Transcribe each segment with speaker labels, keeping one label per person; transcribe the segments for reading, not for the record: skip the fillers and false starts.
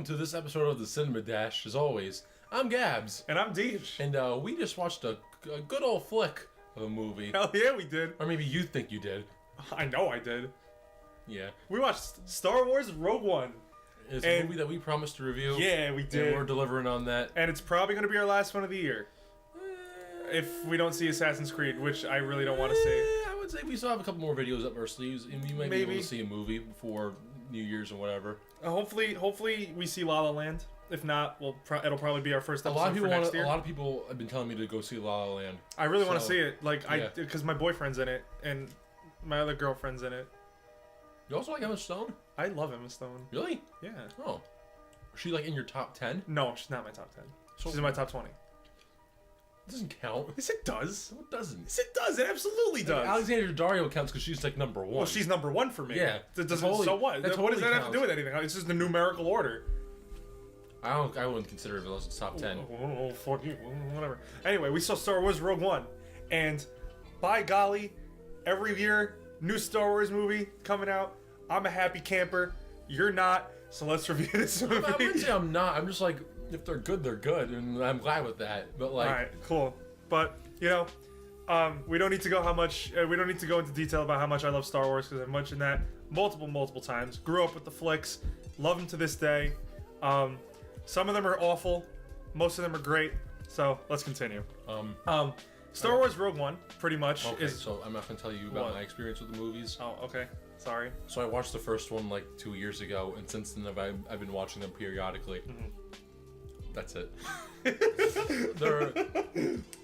Speaker 1: welcome to this episode of the Cinema Dash. As always, I'm Gabbs.
Speaker 2: And I'm DeGe.
Speaker 1: And we just watched a good old flick of a movie.
Speaker 2: Hell yeah, we did.
Speaker 1: Or maybe you think you did.
Speaker 2: I know I did.
Speaker 1: Yeah.
Speaker 2: We watched Star Wars Rogue One.
Speaker 1: It's a movie that we promised to review.
Speaker 2: Yeah, we did.
Speaker 1: And we're delivering on that.
Speaker 2: And it's probably going to be our last one of the year. If we don't see Assassin's Creed, which I really don't want to see.
Speaker 1: I would say we still have a couple more videos up our sleeves, and we might be able to see a movie before New Year's or whatever.
Speaker 2: Hopefully we see La La Land. If not, it'll probably be our first episode for next year.
Speaker 1: A lot of people have been telling me to go see La La Land.
Speaker 2: I really want to see it, because my boyfriend's in it and my other girlfriend's in it.
Speaker 1: You also like Emma Stone?
Speaker 2: I love Emma Stone.
Speaker 1: Really?
Speaker 2: Yeah.
Speaker 1: Oh, is she like in your top 10?
Speaker 2: No, she's not in my top 10. She's in my top 20.
Speaker 1: It doesn't count.
Speaker 2: Yes, it does.
Speaker 1: No, it doesn't.
Speaker 2: Yes, it does. It absolutely does.
Speaker 1: Alexandra Daddario counts because she's like number one.
Speaker 2: Well, she's number one for me.
Speaker 1: Yeah.
Speaker 2: So what? What does that have to do with anything? It's just the numerical order.
Speaker 1: I wouldn't consider it unless it's top 10.
Speaker 2: Oh, fuck you. Whatever. Anyway, we saw Star Wars Rogue One. And by golly, every year, new Star Wars movie coming out. I'm a happy camper. You're not. So let's review this movie.
Speaker 1: I wouldn't say I'm not. I'm just like, if they're good, they're good, and I'm glad with that. But like,
Speaker 2: all right, cool. But we don't need to go we don't need to go into detail about how much I love Star Wars because I've mentioned that multiple times. Grew up with the flicks, love them to this day. Some of them are awful, most of them are great. So let's continue. Star Wars Rogue One, pretty much.
Speaker 1: Okay, so I'm not gonna tell you about my experience with the movies.
Speaker 2: Oh, okay. Sorry.
Speaker 1: So I watched the first one like 2 years ago, and since then I've been watching them periodically.
Speaker 2: Mm-hmm.
Speaker 1: That's it.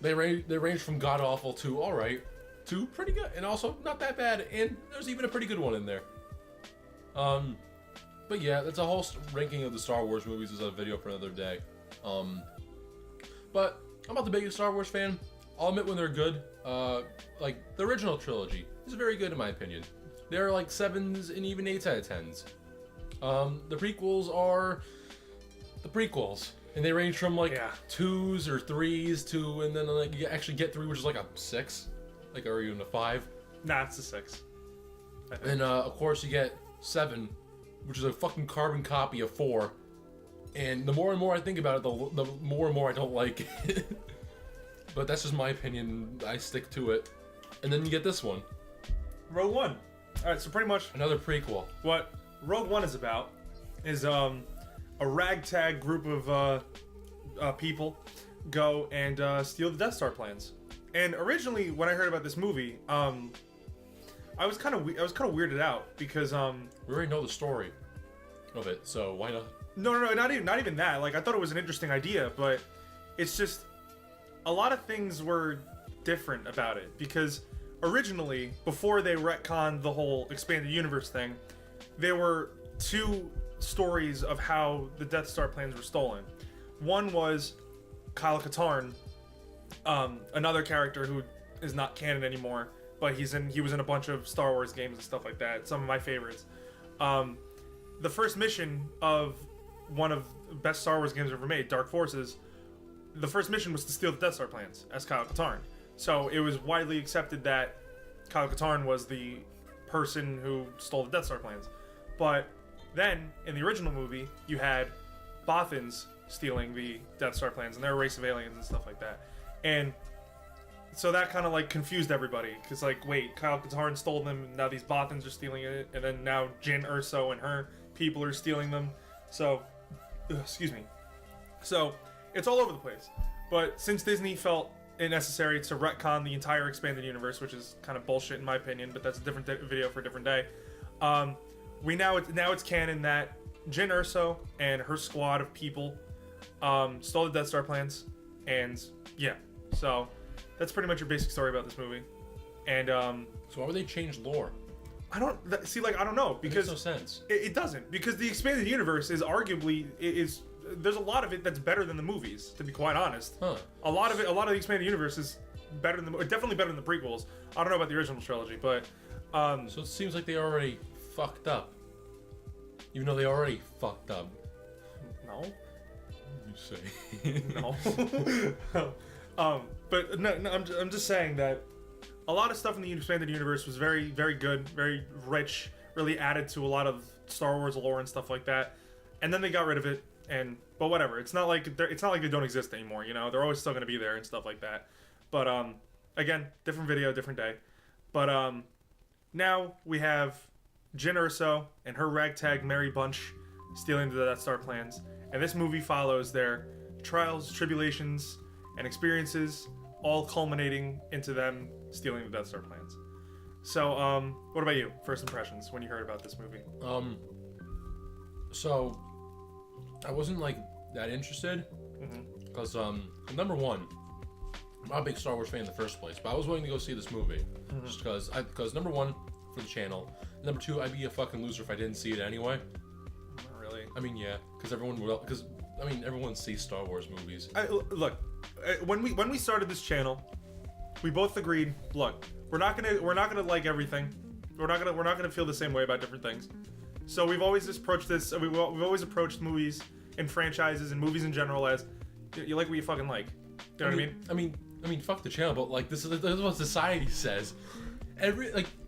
Speaker 1: They range from god awful to alright to pretty good, and also not that bad, and there's even a pretty good one in there. But yeah, that's a whole ranking of the Star Wars movies is a video for another day. But I'm not the biggest Star Wars fan. I'll admit when they're good. Like the original trilogy is very good in my opinion. They're like 7s and even 8s out of 10s. The prequels are the prequels. And they range from like 2s or 3s to, and then like you actually get 3, which is like a 6, like or even a 5.
Speaker 2: Nah, it's a 6.
Speaker 1: And of course you get 7, which is a fucking carbon copy of 4. And the more and more I think about it, the more and more I don't like it. But that's just my opinion. I stick to it. And then you get this one,
Speaker 2: Rogue One. All right, so pretty much
Speaker 1: another prequel.
Speaker 2: What Rogue One is about is a ragtag group of people go and steal the Death Star plans. And originally, when I heard about this movie, I was kind of weirded out because
Speaker 1: we already know the story of it, so why not?
Speaker 2: No, not even that. Like I thought it was an interesting idea, but it's just a lot of things were different about it because originally, before they retconned the whole expanded universe thing, there were 2 stories of how the Death Star plans were stolen. One was Kyle Katarn, another character who is not canon anymore, but he was in a bunch of Star Wars games and stuff like that. Some of my favorites. The first mission of one of the best Star Wars games ever made, Dark Forces, the first mission was to steal the Death Star plans as Kyle Katarn. So it was widely accepted that Kyle Katarn was the person who stole the Death Star plans. But then, in the original movie, you had Bothans stealing the Death Star plans, and they're a race of aliens and stuff like that. And so that kind of like confused everybody, because like, wait, Kyle Katarn stole them, and now these Bothans are stealing it, and then now Jyn Erso and her people are stealing them. So, excuse me. So, it's all over the place. But since Disney felt it necessary to retcon the entire expanded universe, which is kind of bullshit in my opinion, but that's a different video for a different day. Now it's canon that Jyn Erso and her squad of people stole the Death Star plans, and yeah, so that's pretty much your basic story about this movie. And
Speaker 1: so why would they change lore?
Speaker 2: I don't know because
Speaker 1: it makes no sense.
Speaker 2: It doesn't, because the expanded universe is arguably there's a lot of it that's better than the movies, to be quite honest.
Speaker 1: Huh.
Speaker 2: A lot of the expanded universe is better than definitely better than the prequels. I don't know about the original trilogy, but
Speaker 1: so it seems like they already fucked up. Even though they already fucked up.
Speaker 2: No.
Speaker 1: You say.
Speaker 2: No. But no, I'm just saying that a lot of stuff in the expanded universe was very, very good, very rich, really added to a lot of Star Wars lore and stuff like that. and then they got rid of it. But whatever. It's not like they don't exist anymore. You know, they're always still gonna be there and stuff like that. But again, different video, different day. But now we have Jyn Erso and her ragtag merry bunch stealing the Death Star plans, and this movie follows their trials, tribulations, and experiences, all culminating into them stealing the Death Star plans. So, what about you? First impressions when you heard about this movie?
Speaker 1: So I wasn't like that interested because number one, I'm not a big Star Wars fan in the first place, but I was willing to go see this movie just because number one, for the channel, number two, I'd be a fucking loser if I didn't see it anyway.
Speaker 2: Not really.
Speaker 1: I mean, yeah, because everyone sees Star Wars movies.
Speaker 2: Look, when we started this channel, we both agreed. Look, we're not gonna like everything. We're not gonna feel the same way about different things. So we've always approached this. We've always approached movies and franchises and movies in general as you like what you fucking like. You know what I mean?
Speaker 1: I mean, fuck the channel, but like this is what society says.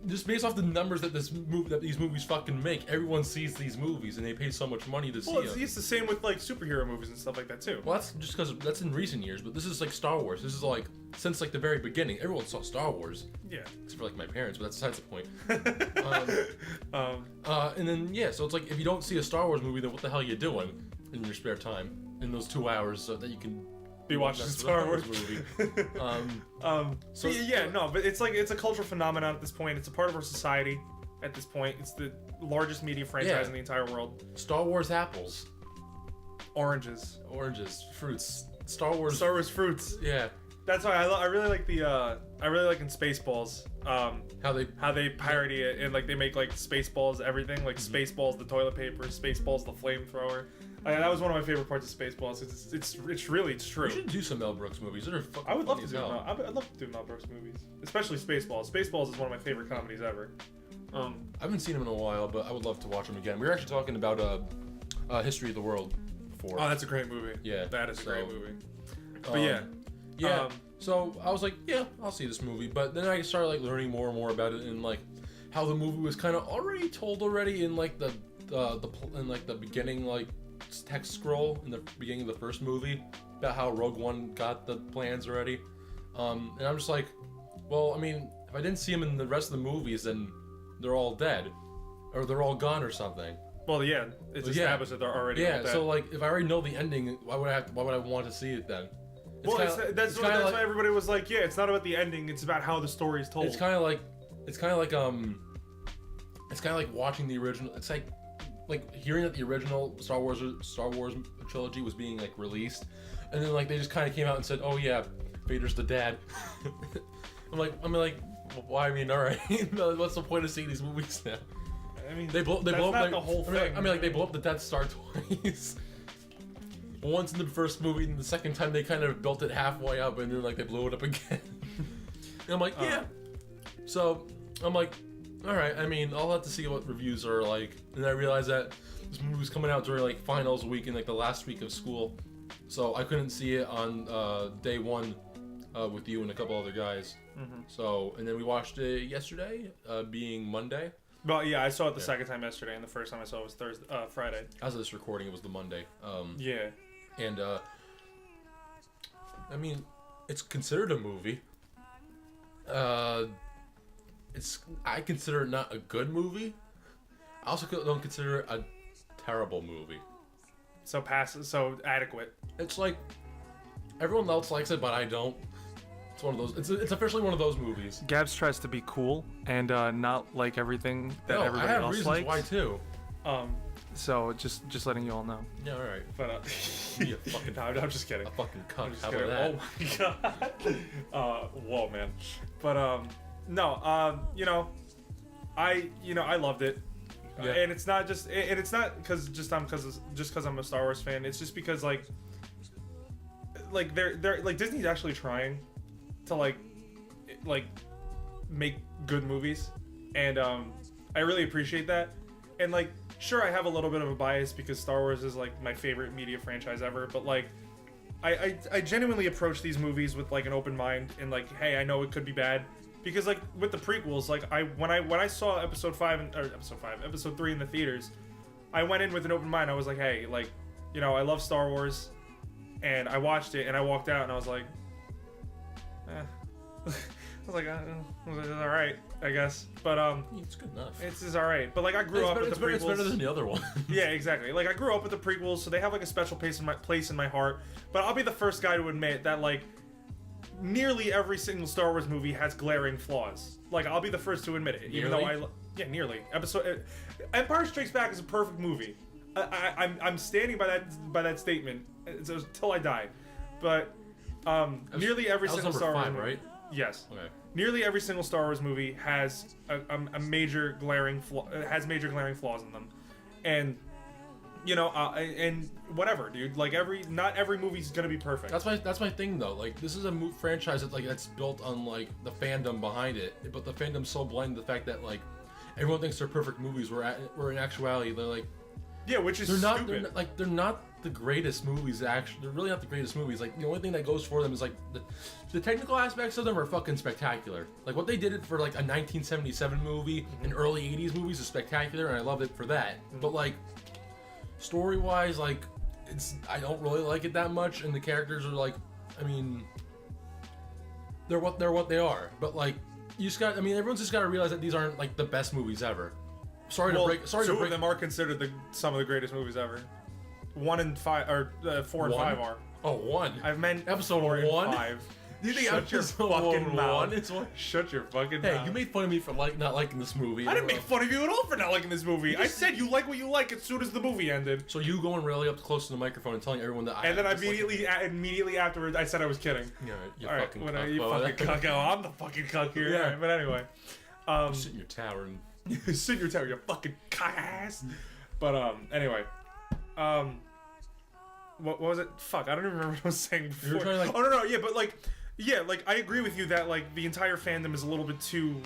Speaker 1: Just based off the numbers that these movies fucking make, everyone sees these movies and they pay so much money to see them.
Speaker 2: It's the same with like superhero movies and stuff like that too.
Speaker 1: Well, that's just because that's in recent years, but this is like Star Wars. This is like since like the very beginning, everyone saw Star Wars.
Speaker 2: Yeah.
Speaker 1: Except for like my parents, but that's besides the point. And then yeah, so it's like if you don't see a Star Wars movie, then what the hell are you doing in your spare time in those 2 hours so that you can
Speaker 2: be watching a Star Wars
Speaker 1: movie?
Speaker 2: But it's like it's a cultural phenomenon at this point. It's a part of our society at this point. It's the largest media franchise in the entire world.
Speaker 1: Star Wars apples,
Speaker 2: oranges,
Speaker 1: fruits. Star Wars
Speaker 2: fruits.
Speaker 1: Yeah.
Speaker 2: That's why I really like I really like in Spaceballs how they parody it and like they make like Spaceballs everything, like Spaceballs the toilet paper, Spaceballs the flamethrower. That was one of my favorite parts of Spaceballs. It's true.
Speaker 1: We should do some Mel Brooks movies. They're fucking
Speaker 2: I would love to do
Speaker 1: hell.
Speaker 2: I'd love to do Mel Brooks movies, especially Spaceballs. Spaceballs is one of my favorite comedies ever.
Speaker 1: I haven't seen them in a while, but I would love to watch them again. We were actually talking about History of the World before.
Speaker 2: Oh, that's a great movie.
Speaker 1: Yeah,
Speaker 2: that is a great movie. But
Speaker 1: so I was like, yeah, I'll see this movie. But then I started like learning more and more about it and like how the movie was kind of already told in like the beginning like text scroll in the beginning of the first movie about how Rogue One got the plans already. And I'm just like, well, I mean, if I didn't see them in the rest of the movies, then they're all dead, or they're all gone or something.
Speaker 2: Well, yeah, it's established that they're already all dead.
Speaker 1: So like, if I already know the ending, why would I want to see it then?
Speaker 2: That's why everybody was like, yeah, it's not about the ending, it's about how the story is told.
Speaker 1: It's kind of like watching the original. It's like hearing that the original Star Wars trilogy was being like released, and then like they just kind of came out and said, oh yeah, Vader's the dad. I'm like, why? I mean, all right, what's the point of seeing these movies now?
Speaker 2: I mean,
Speaker 1: they blow up
Speaker 2: like, the whole thing.
Speaker 1: I mean, like they blow up the Death Star twice. Once in the first movie, and the second time they kind of built it halfway up, and then like they blew it up again. And I'm like, yeah. So I'm like, all right. I mean, I'll have to see what reviews are like. And I realized that this movie was coming out during like finals week and like the last week of school, so I couldn't see it on day one with you and a couple other guys. So and then we watched it yesterday, being Monday.
Speaker 2: Well, yeah, I saw it the second time yesterday, and the first time I saw it was Friday. As
Speaker 1: of this recording, it was the Monday.
Speaker 2: Yeah.
Speaker 1: And I mean, it's considered a movie. I consider it not a good movie. I also don't consider it a terrible movie.
Speaker 2: So adequate.
Speaker 1: It's like everyone else likes it, but I don't. It's one of those. It's officially one of those movies.
Speaker 2: Gabbs tries to be cool and not like everything that everybody else likes.
Speaker 1: I have reasons why too.
Speaker 2: So just letting you all know.
Speaker 1: Yeah, all right.
Speaker 2: But
Speaker 1: you fucking.
Speaker 2: I'm just kidding.
Speaker 1: A fucking cunt. How about that?
Speaker 2: Oh my god. Whoa, man. But I loved it. Yeah. And it's not just, and it's not because I'm a Star Wars fan. It's just because like they're like Disney's actually trying to like make good movies, and I really appreciate that. And like, sure, I have a little bit of a bias because Star Wars is like my favorite media franchise ever, but like I genuinely approach these movies with like an open mind and like, hey, I know it could be bad. Because like with the prequels, like when I saw episode 3 in the theaters, I went in with an open mind. I was like, hey, like, you know, I love Star Wars, and I watched it, and I walked out, and I was like, I was like, all right, I guess. But
Speaker 1: It's good enough.
Speaker 2: it's all right. But like, I grew up with the prequels.
Speaker 1: It's better than the other one.
Speaker 2: Yeah, exactly. Like, I grew up with the prequels, so they have like a special place in my heart. But I'll be the first guy to admit that like nearly every single Star Wars movie has glaring flaws. Like, I'll be the first to admit it, even though nearly. Empire Strikes Back is a perfect movie. I'm standing by that statement until I die. But nearly every single Star Wars movie,
Speaker 1: right?
Speaker 2: Yes.
Speaker 1: Okay.
Speaker 2: Nearly every single Star Wars movie has a major glaring flaws in them, and you know, and whatever, dude. Like not every movie's gonna be perfect.
Speaker 1: That's my thing though. Like, this is a franchise that's built on like the fandom behind it, but the fandom's so blind to the fact that like everyone thinks they're perfect movies, where in actuality they're like,
Speaker 2: yeah, which is stupid.
Speaker 1: They're not the greatest movies. Actually, they're really not the greatest movies. Like, the only thing that goes for them is like the technical aspects of them are fucking spectacular. Like, what they did for like a 1977 movie and early 80s movies is spectacular, and I love it for that. But like, story wise, like, I don't really like it that much, and the characters are like, I mean, they're what they are. But like, everyone's just got to realize that these aren't like the best movies ever.
Speaker 2: Two of them are considered some of the greatest movies ever. 1 and 5, or 4 and 5 are.
Speaker 1: Oh, 1.
Speaker 2: I've meant
Speaker 1: episode
Speaker 2: 4
Speaker 1: 1.
Speaker 2: And 5.
Speaker 1: Do you think
Speaker 2: Shut your fucking mouth? Shut your fucking mouth.
Speaker 1: Hey, you made fun of me for not liking this movie.
Speaker 2: I didn't make fun of you at all for not liking this movie. I said you like what you like as soon as the movie ended.
Speaker 1: So you going really up close to the microphone and telling everyone that
Speaker 2: and then immediately afterwards, I said I was kidding.
Speaker 1: Yeah, you
Speaker 2: all right,
Speaker 1: fucking
Speaker 2: cuck. You fucking cuck. Oh, I'm the fucking cuck here.
Speaker 1: Yeah.
Speaker 2: Right, but anyway.
Speaker 1: Sit in your tower and...
Speaker 2: Sit in your tower, you fucking cock ass. But, anyway. What was it? Fuck, I don't even remember what I was saying before.
Speaker 1: You were trying to, like...
Speaker 2: Oh, no, yeah, but, like... Yeah, like, I agree with you that, like, the entire fandom is a little bit too...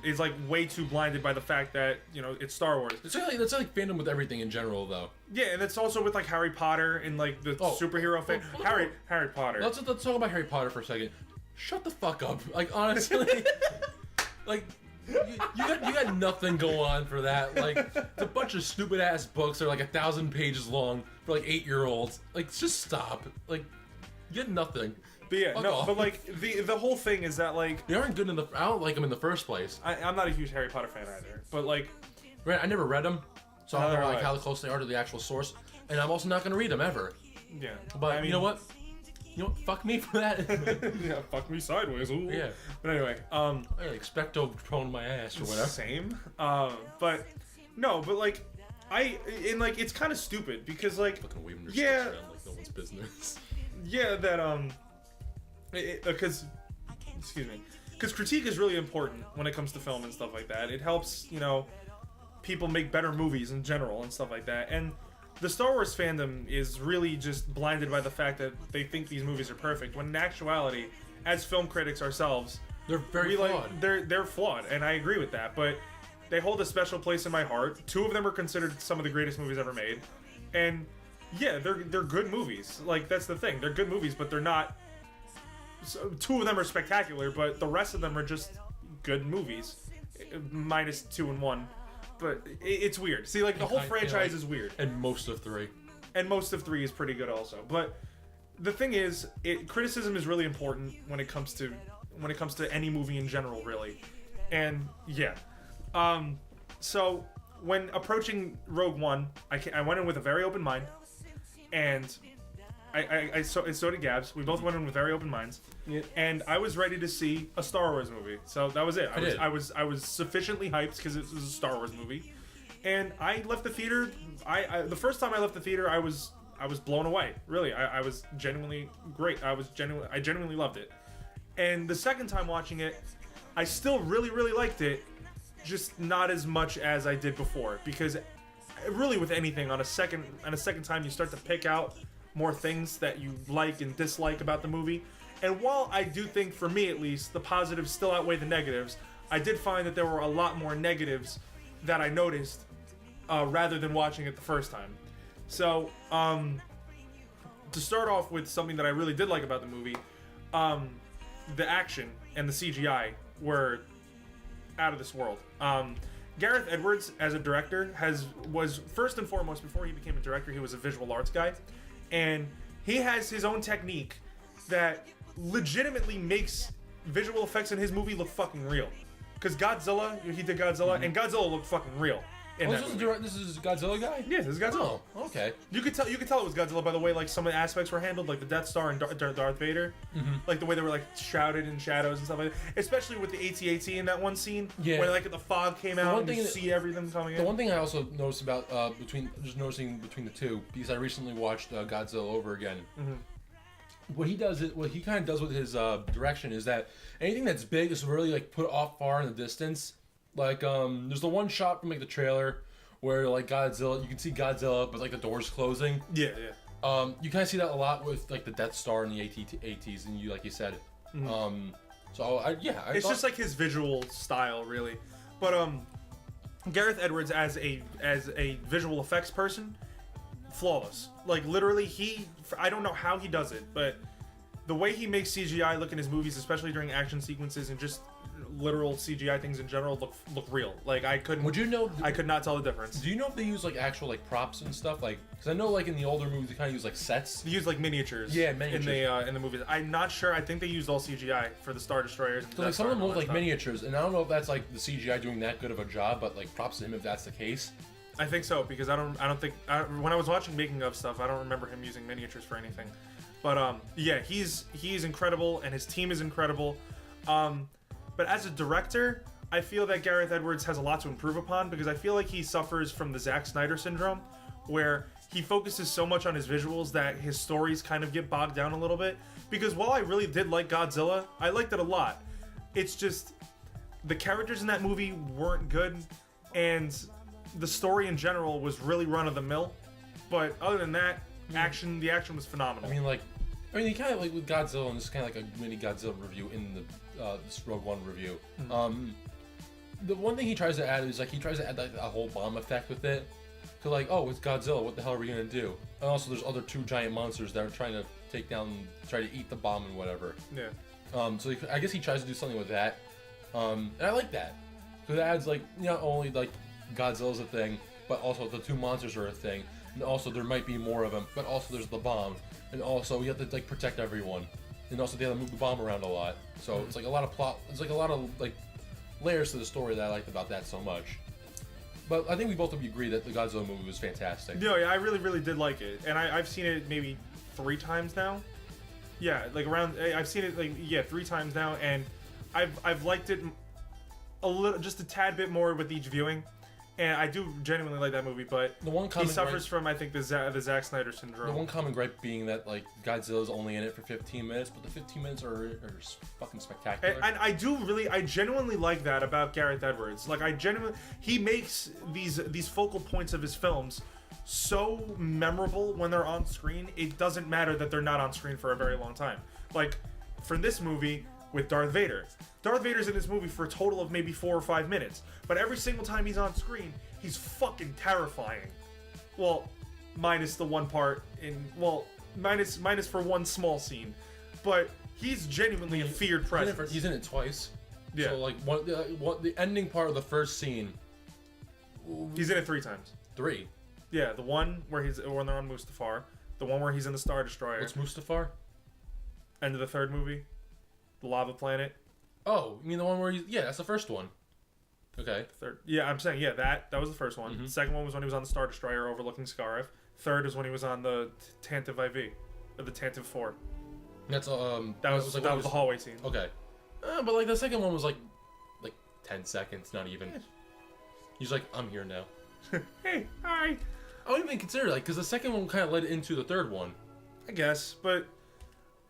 Speaker 2: is, like, way too blinded by the fact that, you know, it's Star Wars.
Speaker 1: It's like fandom with everything in general, though.
Speaker 2: Yeah, and it's also with, like, Harry Potter and, like, the superhero fan. Harry Potter.
Speaker 1: Let's talk about Harry Potter for a second. Shut the fuck up. Like, honestly... like... You got nothing going on for that. Like, it's a bunch of stupid ass books that are like 1,000 pages long for like 8-year-olds. Like, just stop. Like, you get nothing.
Speaker 2: But yeah, but like the whole thing is that like
Speaker 1: they aren't good I don't like them in the first place.
Speaker 2: I'm not a huge Harry Potter fan either. But like,
Speaker 1: right, I never read them, so I don't know like how close they are to the actual source, and I'm also not gonna read them ever.
Speaker 2: Yeah,
Speaker 1: but I mean, you know what? Fuck me for that.
Speaker 2: Yeah, fuck me sideways. Ooh.
Speaker 1: Yeah.
Speaker 2: But anyway,
Speaker 1: I expecto prone my ass or whatever.
Speaker 2: Same. But no, but like, it's kind of stupid because like,
Speaker 1: fucking waving your sticks around like no one's business.
Speaker 2: Yeah, that because critique is really important when it comes to film and stuff like that. It helps, you know, people make better movies in general and stuff like that. And the Star Wars fandom is really just blinded by the fact that they think these movies are perfect, when in actuality, as film critics ourselves,
Speaker 1: they're very flawed.
Speaker 2: They're flawed, and I agree with that. But they hold a special place in my heart. 2 of them are considered some of the greatest movies ever made, and yeah, they're good movies. Like, that's the thing. They're good movies, but they're not. So 2 of them are spectacular, but the rest of them are just good movies, minus 2 and 1. But it's weird. See, like, the whole franchise is weird.
Speaker 1: And most of 3.
Speaker 2: And most of 3 is pretty good also. But the thing is, criticism is really important when it comes to any movie in general, really. And yeah. So when approaching Rogue One, I went in with a very open mind, and so did Gabbs. We both went in with very open minds, and I was ready to see a Star Wars movie. So that was it. I was sufficiently hyped because it was a Star Wars movie, and I left the theater. The first time I left the theater, I was blown away. Really, I was genuinely great. I genuinely loved it. And the second time watching it, I still really liked it, just not as much as I did before. Because really, with anything, on a second time, you start to pick out more things that you like and dislike about the movie. And while I do think, for me at least, the positives still outweigh the negatives, I did find that there were a lot more negatives that I noticed rather than watching it the first time. So, to start off with something that I really did like about the movie, the action and the CGI were out of this world. Gareth Edwards as a director was first and foremost, before he became a director, he was a visual arts guy, and he has his own technique that legitimately makes visual effects in his movie look fucking real. Because Godzilla, he did Godzilla, and Godzilla looked fucking real.
Speaker 1: This is Godzilla guy?
Speaker 2: Yeah, this is Godzilla.
Speaker 1: Oh, okay.
Speaker 2: You could tell it was Godzilla by the way like some of the aspects were handled, like the Death Star and Darth Vader, like the way they were like shrouded in shadows and stuff like that. Especially with the AT-AT in that one scene, where like the fog came out and you see everything coming in.
Speaker 1: The one thing I also noticed about between the two, because I recently watched Godzilla over again. What he kind of does with his direction is that anything that's big is really like put off far in the distance. Like there's the one shot from like the trailer where like Godzilla, you can see Godzilla, but like the door's closing.
Speaker 2: Yeah.
Speaker 1: You kind of see that a lot with like the Death Star and the ATs, and like you said.
Speaker 2: It's just like his visual style, really. But Gareth Edwards as a visual effects person, flawless. Like literally, I don't know how he does it, but the way he makes CGI look in his movies, especially during action sequences and just literal CGI things in general, look real. Like I could not tell the difference.
Speaker 1: Do you know if they use like actual like props and stuff? Like, because I know like in the older movies they kind of use like sets.
Speaker 2: They use like miniatures.
Speaker 1: Yeah, miniatures
Speaker 2: in the movies. I'm not sure. I think they used all CGI for the Star Destroyers.
Speaker 1: So like some of them look like miniatures, and I don't know if that's like the CGI doing that good of a job, but like props to him if that's the case.
Speaker 2: I think so, because I don't think when I was watching making of stuff, I don't remember him using miniatures for anything. But yeah, he's incredible, and his team is incredible. But as a director, I feel that Gareth Edwards has a lot to improve upon, because I feel like he suffers from the Zack Snyder syndrome, where he focuses so much on his visuals that his stories kind of get bogged down a little bit. Because while I really did like Godzilla, I liked it a lot. It's just the characters in that movie weren't good, and the story in general was really run-of-the-mill. But other than that, the action was phenomenal.
Speaker 1: I mean, kind of like with Godzilla, and this is kind of like a mini Godzilla review in the this Rogue One review. The one thing he tries to add is like like a whole bomb effect with it. So like, oh, it's Godzilla. What the hell are we gonna do? And also, there's other two giant monsters that are trying to try to eat the bomb and whatever.
Speaker 2: Yeah.
Speaker 1: So I guess he tries to do something with that. And I like that, because it adds like not only like Godzilla's a thing, but also the two monsters are a thing, and also there might be more of them. But also there's the bomb, and also you have to like protect everyone, and also they have to move the bomb around a lot. So it's like a lot of plot. It's like a lot of like layers to the story that I liked about that so much. But I think we both agree that the Godzilla movie was fantastic.
Speaker 2: Yeah, I really, really did like it, and I've seen it maybe 3 times now. Yeah, like I've seen it like 3 times now, and I've liked it a little, just a tad bit more with each viewing. And I do genuinely like that movie, but
Speaker 1: the one
Speaker 2: he suffers from, I think, the Zack Snyder syndrome.
Speaker 1: The one common gripe being that like Godzilla's only in it for 15 minutes, but the 15 minutes are fucking spectacular.
Speaker 2: And I genuinely like that about Gareth Edwards. Like he makes these focal points of his films so memorable when they're on screen. It doesn't matter that they're not on screen for a very long time. Like for this movie with Darth Vader. Darth Vader's in this movie for a total of maybe 4 or 5 minutes, but every single time he's on screen, he's fucking terrifying. Well, minus the one part minus for one small scene, but he's genuinely a feared presence.
Speaker 1: He's in it twice.
Speaker 2: Yeah.
Speaker 1: So like the ending part of the first scene.
Speaker 2: He's in it 3 times.
Speaker 1: 3.
Speaker 2: Yeah, the one where when they're on Mustafar, the one where he's in the Star Destroyer.
Speaker 1: What's Mustafar?
Speaker 2: End of the 3rd movie, the lava planet.
Speaker 1: Oh, you mean the one where that's the first one. Okay.
Speaker 2: Third, yeah, I'm saying that was the first one.
Speaker 1: Mm-hmm.
Speaker 2: The second one was when he was on the Star Destroyer overlooking Scarif. 3rd is when he was on the Tantive IV, or the Tantive 4.
Speaker 1: That's
Speaker 2: that was the hallway scene.
Speaker 1: Okay. But like the second one was like 10 seconds, not even. He's like, I'm here now.
Speaker 2: Hey, hi.
Speaker 1: I don't even consider that, because the second one kind of led into the third one.
Speaker 2: I guess, but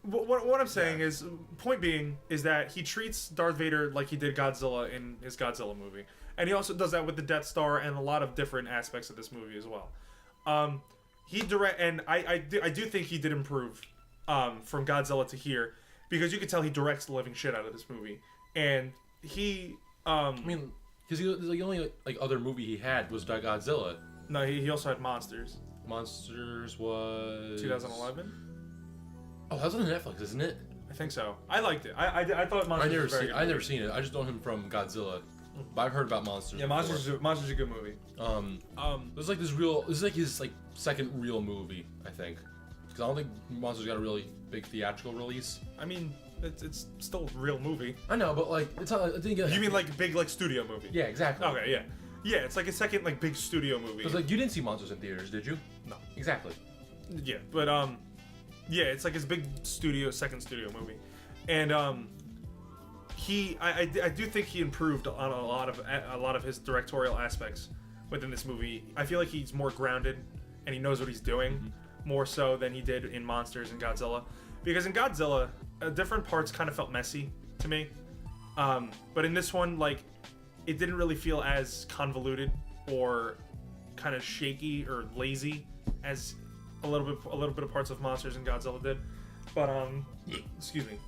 Speaker 2: what I'm saying is, point being, is that he treats Darth Vader like he did Godzilla in his Godzilla movie. And he also does that with the Death Star and a lot of different aspects of this movie as well. I do think he did improve from Godzilla to here, because you could tell he directs the living shit out of this movie. And he...
Speaker 1: because the only other movie he had was Godzilla.
Speaker 2: No, he also had Monsters.
Speaker 1: Monsters was...
Speaker 2: 2011?
Speaker 1: Oh, that was on Netflix, isn't it?
Speaker 2: I think so. I liked it. I thought Monsters was very good.
Speaker 1: I've never seen it. I just know him from Godzilla. but I've heard about Monsters.
Speaker 2: Yeah,
Speaker 1: before.
Speaker 2: Monsters is a good movie.
Speaker 1: This is like this is like his like second real movie, I think, because I don't think Monsters got a really big theatrical release.
Speaker 2: I mean, it's still a real movie.
Speaker 1: I know, but like it's not. I think
Speaker 2: you mean like big like studio movie?
Speaker 1: Yeah, exactly.
Speaker 2: Okay, yeah, yeah. It's like a second like big studio movie.
Speaker 1: Because like you didn't see Monsters in theaters, did you?
Speaker 2: No.
Speaker 1: Exactly.
Speaker 2: Yeah, but yeah, it's like his big second studio movie, and I do think he improved on a lot of his directorial aspects within this movie. I feel like he's more grounded and he knows what he's doing more so than he did in Monsters and Godzilla, because in Godzilla different parts kind of felt messy to me, but in this one like it didn't really feel as convoluted or kind of shaky or lazy as a little bit of parts of Monsters and Godzilla did. But excuse me.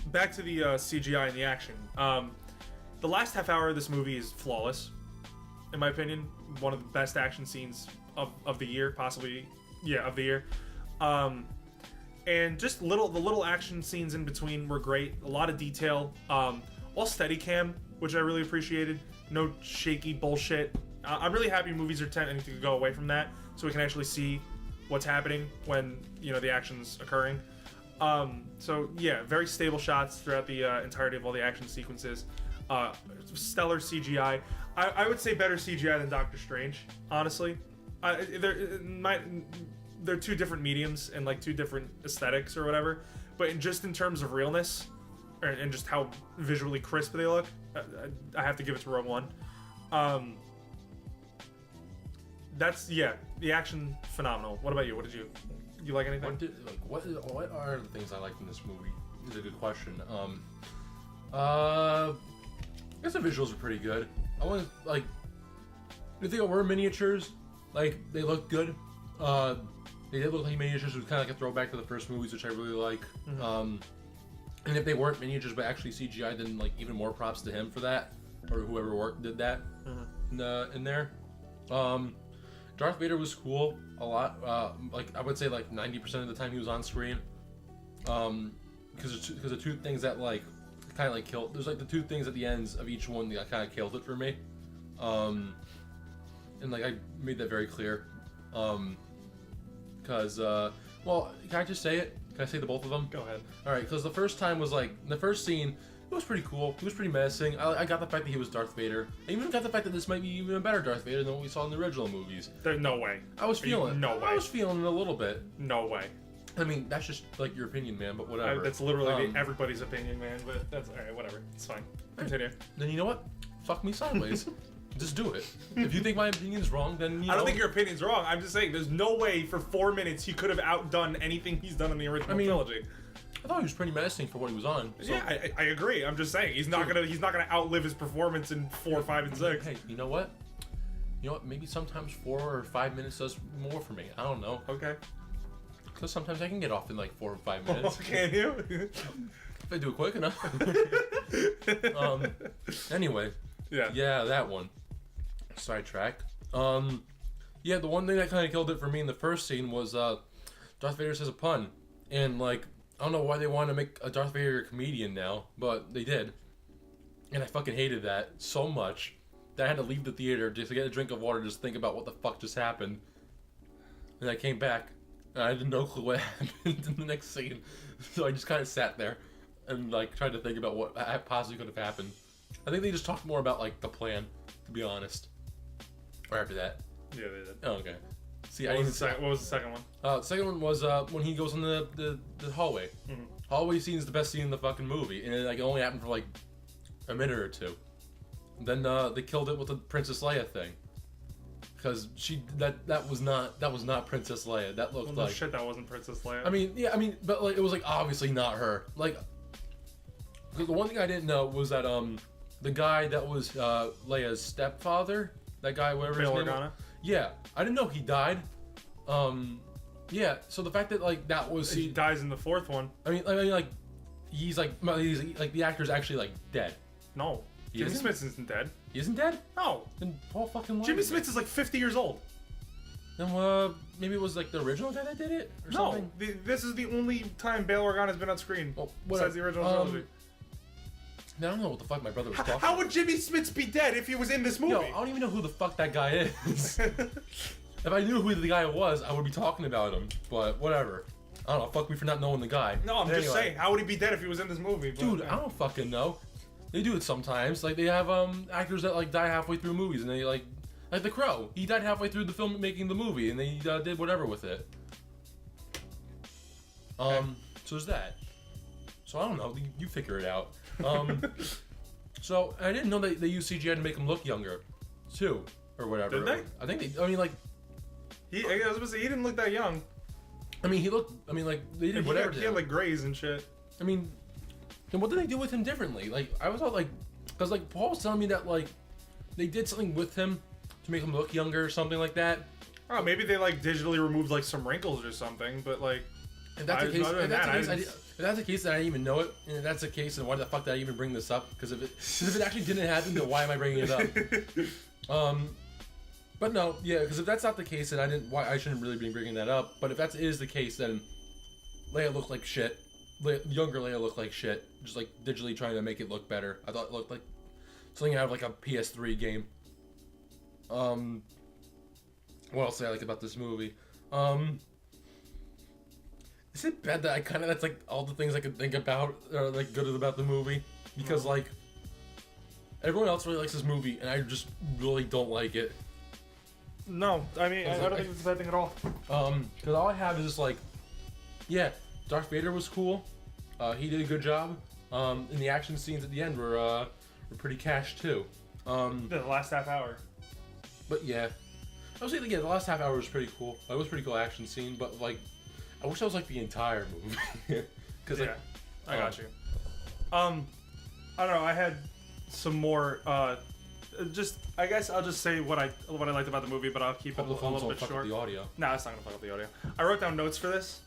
Speaker 2: Back to the CGI and the action. The last half hour of this movie is flawless, in my opinion. One of the best action scenes of the year, possibly, yeah, of the year. And just the little action scenes in between were great. A lot of detail. All Steadicam, which I really appreciated. No shaky bullshit. I'm really happy movies are tending to go away from that, so we can actually see what's happening when the action's occurring. So yeah, very stable shots throughout the entirety of all the action sequences. Stellar CGI. I would say better CGI than Doctor Strange, honestly. They're two different mediums and like two different aesthetics or whatever, but in terms of realness and just how visually crisp they look, I have to give it to Rogue One. The action phenomenal. What about you? What did you like anything?
Speaker 1: What are the things I liked in this movie? Is a good question. I guess the visuals are pretty good. I want like the thing were miniatures, like they look good. They did look like miniatures. It was kind of like a throwback to the first movies, which I really like. Mm-hmm. And if they weren't miniatures but actually CGI, then like even more props to him for that, or whoever did that in there. Darth Vader was cool a lot. Like I would say like 90% of the time he was on screen. Because the two things that like kind of like killed. There's like the two things at the ends of each one that kind of killed it for me. And like I made that very clear. Because well, can I just say it? Can I say the both of them?
Speaker 2: Go ahead.
Speaker 1: All right. Because the first time was like the first scene. It was pretty cool. It was pretty menacing. I got the fact that he was Darth Vader. I even got the fact that this might be even a better Darth Vader than what we saw in the original movies.
Speaker 2: There's no way.
Speaker 1: I was feeling it.
Speaker 2: No way.
Speaker 1: I was feeling it a little bit.
Speaker 2: No way.
Speaker 1: I mean, that's just like your opinion, man, but whatever.
Speaker 2: That's literally everybody's opinion, man, but that's alright, whatever. It's fine. Continue.
Speaker 1: Then you know what? Fuck me sideways. Just do it. If you think my opinion's wrong, then
Speaker 2: I don't think your opinion's wrong. I'm just saying, there's no way for 4 minutes he could have outdone anything he's done in the original trilogy.
Speaker 1: I thought he was pretty menacing for what he was on. So.
Speaker 2: Yeah, I agree. I'm just saying he's not gonna outlive his performance in 4, 5, and 6.
Speaker 1: Hey, you know what? Maybe sometimes 4 or 5 minutes does more for me. I don't know.
Speaker 2: Okay.
Speaker 1: Because sometimes I can get off in like 4 or 5 minutes.
Speaker 2: Can you?
Speaker 1: If I do it quick enough. Anyway. Yeah, that one. Sidetrack. Yeah, the one thing that kind of killed it for me in the first scene was Darth Vader says a pun, and like. I don't know why they want to make a Darth Vader a comedian now, but they did. And I fucking hated that so much that I had to leave the theater just to get a drink of water, just think about what the fuck just happened. And I came back, and I had no clue what happened in the next scene. So I just kind of sat there and like tried to think about what possibly could have happened. I think they just talked more about like the plan, to be honest. Or after that.
Speaker 2: Yeah, they did.
Speaker 1: Oh, okay. See,
Speaker 2: what was the second one?
Speaker 1: The second one was when he goes in the hallway. Mm-hmm. Hallway scene is the best scene in the fucking movie, and it only happened for like a minute or two. Then they killed it with the Princess Leia thing, because that was not Princess Leia. That looked like
Speaker 2: shit. That wasn't Princess Leia.
Speaker 1: But like it was like obviously not her. Like, the one thing I didn't know was that the guy that was Leia's stepfather, that guy whatever his name was. Yeah, I didn't know he died. Yeah, so the fact that like that was
Speaker 2: he dies in the fourth one.
Speaker 1: I mean like he's like the actor's actually like dead.
Speaker 2: No, Jimmy Smits isn't dead.
Speaker 1: He isn't dead?
Speaker 2: No.
Speaker 1: Then Paul fucking.
Speaker 2: Jimmy Smits is like 50 years old.
Speaker 1: Then maybe it was like the original guy that did it or something.
Speaker 2: No, this is the only time Bail Organa has been on screen besides the original trilogy.
Speaker 1: I don't know what the fuck my brother was talking.
Speaker 2: How would Jimmy Smits be dead if he was in this movie?
Speaker 1: Yo, I don't even know who the fuck that guy is. If I knew who the guy was, I would be talking about him. But whatever. I don't know. Fuck me for not knowing the guy.
Speaker 2: No, I'm just saying. How would he be dead if he was in this movie?
Speaker 1: Dude, I don't fucking know. They do it sometimes. Like they have actors that like die halfway through movies, and they like The Crow. He died halfway through the film making the movie, and they did whatever with it. So there's that. So I don't know. You figure it out. So I didn't know they used CGI to make him look younger, too, or whatever.
Speaker 2: Did they?
Speaker 1: I think they. I mean, like.
Speaker 2: I was supposed to say, he didn't look that young.
Speaker 1: I mean, he looked. I mean, like they did whatever.
Speaker 2: He had like grays and shit.
Speaker 1: I mean, then what did they do with him differently? Like I was all like, because like Paul was telling me that like they did something with him to make him look younger or something like that.
Speaker 2: Oh, maybe they like digitally removed like some wrinkles or something. But like,
Speaker 1: if that's the case, if that's the case, then I didn't even know it. And if that's the case, then why the fuck did I even bring this up? Because if it actually didn't happen, then why am I bringing it up? But no, yeah, because if that's not the case, then I shouldn't really be bringing that up. But if that is the case, then Leia looked like shit. Younger Leia looked like shit. Just like digitally trying to make it look better. I thought it looked like something out of like a PS3 game. What else did I like about this movie? Is it bad that that's like all the things I could think about are like good about the movie? Because like everyone else really likes this movie, and I just really don't like it.
Speaker 2: No, I mean, I don't think it's a bad thing at all.
Speaker 1: Because all I have is just like, yeah, Darth Vader was cool. He did a good job. And the action scenes at the end were pretty cash too.
Speaker 2: The last half hour.
Speaker 1: But yeah, I was saying the last half hour was pretty cool. It was a pretty cool action scene, but like, I wish that was like the entire movie. Cause
Speaker 2: yeah, I got you. I don't know. I had some more. I guess I'll just say what I liked about the movie, but I'll keep it a little bit short.
Speaker 1: The audio.
Speaker 2: No, it's not gonna fuck up the audio. I wrote down notes for this.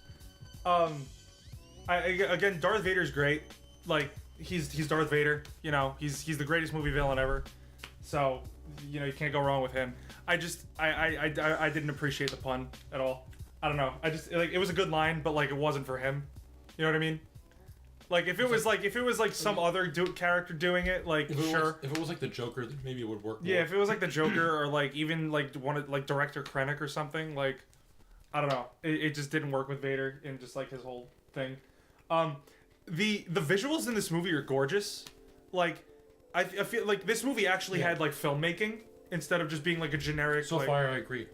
Speaker 2: Again, Darth Vader's great. Like he's Darth Vader. You know, he's the greatest movie villain ever. So you know you can't go wrong with him. I didn't appreciate the pun at all. I don't know. I just like it was a good line, but like it wasn't for him. You know what I mean? Like if it was like some other character doing it, like sure.
Speaker 1: If it was like the Joker, then maybe it would work.
Speaker 2: Yeah, if it was like the Joker or like even like director Krennic or something, like I don't know. It just didn't work with Vader and just like his whole thing. The visuals in this movie are gorgeous. Like I feel like this movie actually had like filmmaking instead of just being like a generic.
Speaker 1: So far I agree.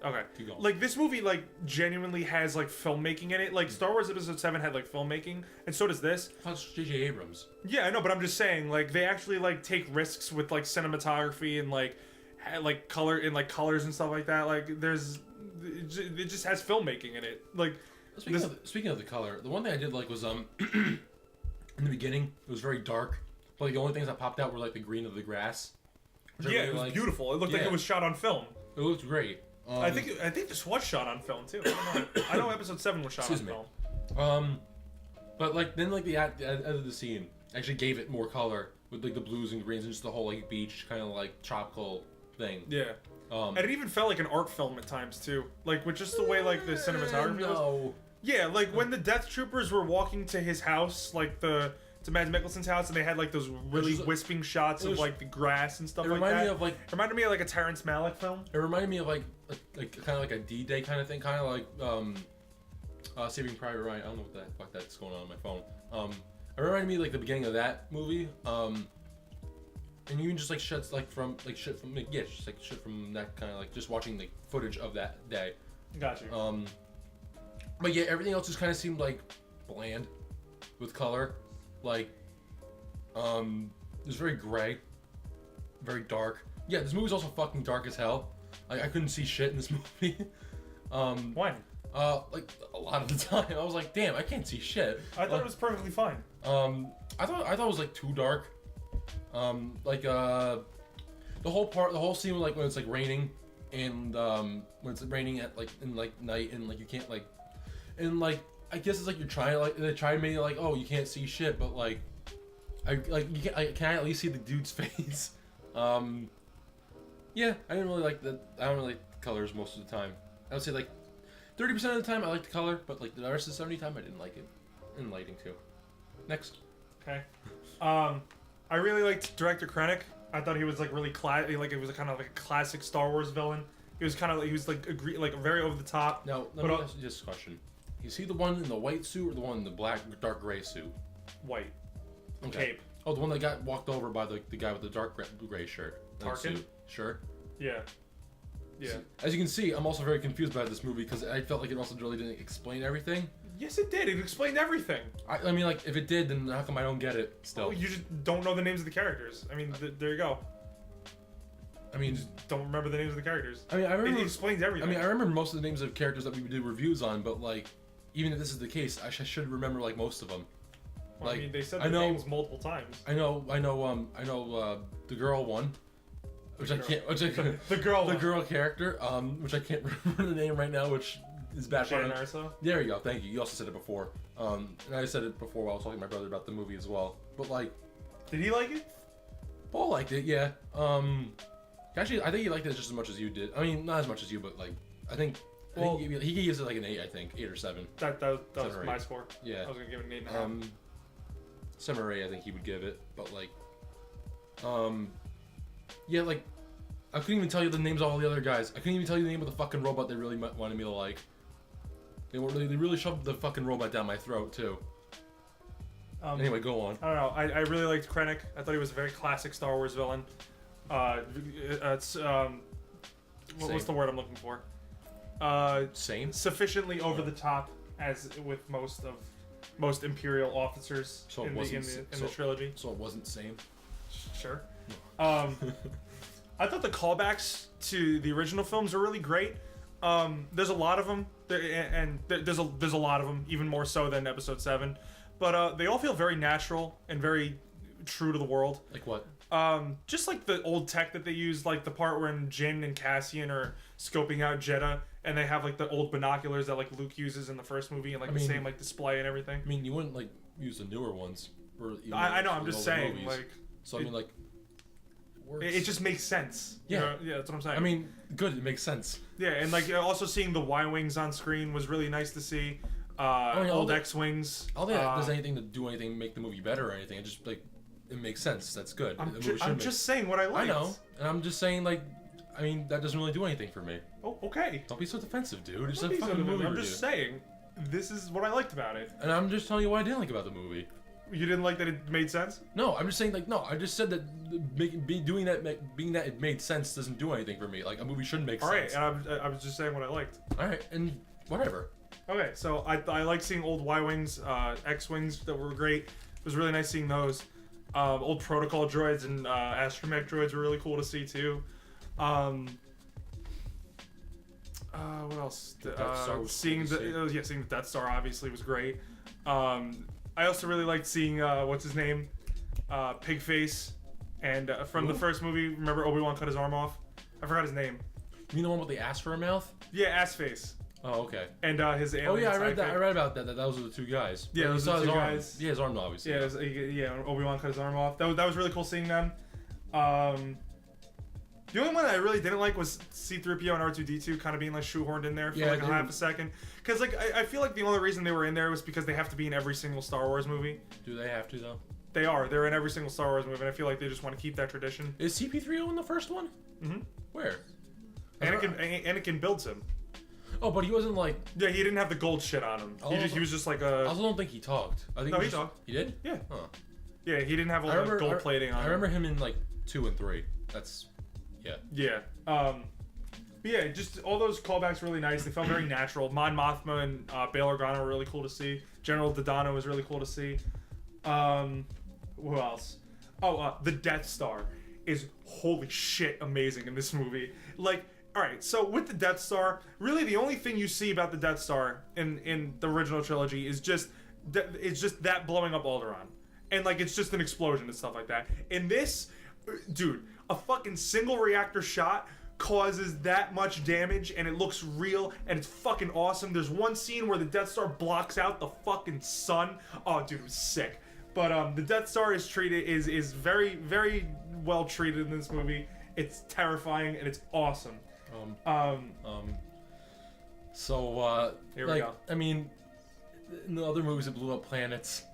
Speaker 2: Okay.
Speaker 1: Keep going.
Speaker 2: Like this movie like genuinely has like filmmaking in it. Like Star Wars Episode 7 had like filmmaking, and so does this.
Speaker 1: That's J.J. Abrams.
Speaker 2: Yeah, I know, but I'm just saying like they actually like take risks with like cinematography and like color and like colors and stuff like that. Like it just has filmmaking in it. Like
Speaker 1: speaking of the color, the one thing I did like was in the beginning it was very dark. But like the only things that popped out were like the green of the grass.
Speaker 2: Yeah, it was beautiful. It looked like it was shot on film.
Speaker 1: It looked great.
Speaker 2: I think this was shot on film too. I know Episode 7 was shot on film.
Speaker 1: But like then like the end of the scene actually gave it more color with like the blues and greens and just the whole like beach kind of like tropical thing.
Speaker 2: Yeah. And it even felt like an art film at times too, like with just the way like the cinematography was. Yeah, like when the Death Troopers were walking to his house, like to Mads Mikkelsen's house, and they had like those really wisping shots of like the grass and stuff like that. It reminded me of like a Terrence Malick film.
Speaker 1: It reminded me of like kind of like a D-Day kind of thing, kind of like Saving Private Ryan. I don't know what the fuck that's going on my phone. It reminded me of, like the beginning of that movie. And even just like shit from that kind of like just watching the footage of that day.
Speaker 2: Got you.
Speaker 1: But yeah, everything else just kind of seemed like bland with color. Like, it was very gray, very dark. Yeah, this movie's also fucking dark as hell. I couldn't see shit in this movie.
Speaker 2: When?
Speaker 1: Like a lot of the time, I was like, damn, I can't see shit.
Speaker 2: I thought it was perfectly fine.
Speaker 1: I thought it was like too dark. The whole scene like when it's like raining and when it's raining at like in like night and like you can't like, and like I guess it's like you're trying like they try to make it like, oh, you can't see shit, but like I can at least see the dude's face. Yeah, I didn't really like the colors most of the time. I would say like 30% of the time I liked the color, but like the rest of the 70% time I didn't like it. And lighting too. Next.
Speaker 2: Okay. I really liked Director Krennic. I thought he was like really like it was kind of like a classic Star Wars villain. He was kind of like very over the top.
Speaker 1: Now, let me ask you this question: is he the one in the white suit or the one in the black, dark gray suit?
Speaker 2: White.
Speaker 1: Okay.
Speaker 2: Cape.
Speaker 1: Oh, the one that got walked over by the guy with the dark gray shirt.
Speaker 2: Tarkin?
Speaker 1: Suit. Sure.
Speaker 2: Yeah. Yeah.
Speaker 1: So, as you can see, I'm also very confused by this movie because I felt like it also really didn't explain everything.
Speaker 2: Yes, it did. It explained everything.
Speaker 1: I mean, like, if it did, then how come I don't get it still?
Speaker 2: Oh, you just don't know the names of the characters. I mean, there you go.
Speaker 1: I mean,
Speaker 2: just don't remember the names of the characters.
Speaker 1: I mean, I remember.
Speaker 2: It explains everything.
Speaker 1: I mean, I remember most of the names of characters that we do reviews on, but like, even if this is the case, I should remember like most of them.
Speaker 2: Well,
Speaker 1: like,
Speaker 2: I mean, they said the names multiple times.
Speaker 1: I know, the girl one, which I can't,
Speaker 2: the girl
Speaker 1: character, which I can't remember the name right now, which is bad.
Speaker 2: Shannon Arso?
Speaker 1: There you go. Thank you. You also said it before. And I said it before while I was talking to my brother about the movie as well. But like,
Speaker 2: did he like it?
Speaker 1: Paul liked it. Yeah. Actually, I think he liked it just as much as you did. I mean, not as much as you, but like, I think.
Speaker 2: Well,
Speaker 1: he gives it like an 8. I think 8 or 7.
Speaker 2: That was my score.
Speaker 1: Yeah.
Speaker 2: I was gonna give it an 8.5.
Speaker 1: 7 or 8, I think he would give it. But like, yeah, like, I couldn't even tell you the names of all the other guys. I couldn't even tell you the name of the fucking robot they really wanted me to like. They really shoved the fucking robot down my throat too. Anyway, go on.
Speaker 2: I don't know. I really liked Krennic. I thought he was a very classic Star Wars villain. What's the word I'm looking for?
Speaker 1: Sane.
Speaker 2: Sufficiently over the top, as with most Imperial officers in the trilogy.
Speaker 1: So it wasn't sane.
Speaker 2: Sure. I thought the callbacks to the original films were really great. There's a lot of them, there's a lot of them, even more so than Episode 7. But they all feel very natural and very true to the world.
Speaker 1: Like what?
Speaker 2: Just like the old tech that they use, like the part when Jyn and Cassian are scoping out Jeddah, and they have like the old binoculars that like Luke uses in the first movie, and like the same like display and everything.
Speaker 1: I mean, you wouldn't like use the newer ones.
Speaker 2: I know. I'm just saying, movies. Like.
Speaker 1: So I mean, like.
Speaker 2: It just makes sense.
Speaker 1: Yeah.
Speaker 2: You know? Yeah, that's what I'm saying.
Speaker 1: I mean, good. It makes sense.
Speaker 2: Yeah, and like also seeing the Y-wings on screen was really nice to see. Old X-wings.
Speaker 1: I don't think there's anything to do anything make the movie better or anything. It just like it makes sense. That's good.
Speaker 2: I'm just saying what I liked.
Speaker 1: I know, and I'm just saying like, I mean that doesn't really do anything for me.
Speaker 2: Oh, okay.
Speaker 1: Don't be so defensive, dude. It's a fucking movie.
Speaker 2: I'm just saying, this is what I liked about it.
Speaker 1: And I'm just telling you what I didn't like about the movie.
Speaker 2: You didn't like that it made sense?
Speaker 1: No, I'm just saying like no. I just said that being that it made sense doesn't do anything for me. Like a movie shouldn't make sense.
Speaker 2: All right, and I was just saying what I liked.
Speaker 1: All right, and whatever.
Speaker 2: Okay, so I like seeing old Y-wings, X-wings that were great. It was really nice seeing those. Old protocol droids and astromech droids were really cool to see too. What else? Seeing the Death Star obviously was great. I also really liked seeing what's his name, Pigface, and from the first movie. Remember Obi-Wan cut his arm off? I forgot his name.
Speaker 1: You mean the one with the ass for a mouth?
Speaker 2: Yeah, ass face.
Speaker 1: Oh, okay.
Speaker 2: And his alien.
Speaker 1: Oh yeah, I read that. I read about that. That those were the two guys.
Speaker 2: Yeah, those are the two guys.
Speaker 1: Yeah, his arm obviously.
Speaker 2: Yeah, Obi-Wan cut his arm off. That was really cool seeing them. The only one that I really didn't like was C-3PO and R2-D2 kind of being like shoehorned in there for like a half a second. Because like I feel like the only reason they were in there was because they have to be in every single Star Wars movie.
Speaker 1: Do they have to though?
Speaker 2: They are. They're in every single Star Wars movie, and I feel like they just want to keep that tradition.
Speaker 1: Is CP3O in the first one?
Speaker 2: Mm-hmm.
Speaker 1: Where?
Speaker 2: Anakin builds him.
Speaker 1: Oh, but he wasn't like.
Speaker 2: Yeah, he didn't have the gold shit on him. He was just like a.
Speaker 1: I also don't think he talked. I think
Speaker 2: he talked.
Speaker 1: He did?
Speaker 2: Yeah.
Speaker 1: Huh.
Speaker 2: Yeah, he didn't have all the gold plating on him.
Speaker 1: I remember him in like 2 and 3. That's. Yeah.
Speaker 2: Yeah. But yeah, just all those callbacks were really nice. They felt very natural. Mon Mothma and Bail Organa were really cool to see. General Dodonna was really cool to see. Who else? Oh, the Death Star is holy shit amazing in this movie. Like, all right, so with the Death Star, really the only thing you see about the Death Star in the original trilogy is just that blowing up Alderaan, and like it's just an explosion and stuff like that. In this, dude, a fucking single reactor shot causes that much damage, and it looks real, and it's fucking awesome. There's one scene where the Death Star blocks out the fucking sun. Oh, dude, it was sick. But the Death Star is very, very well treated in this movie. It's terrifying and it's awesome.
Speaker 1: So
Speaker 2: here we go.
Speaker 1: I mean, in the other movies, it blew up planets.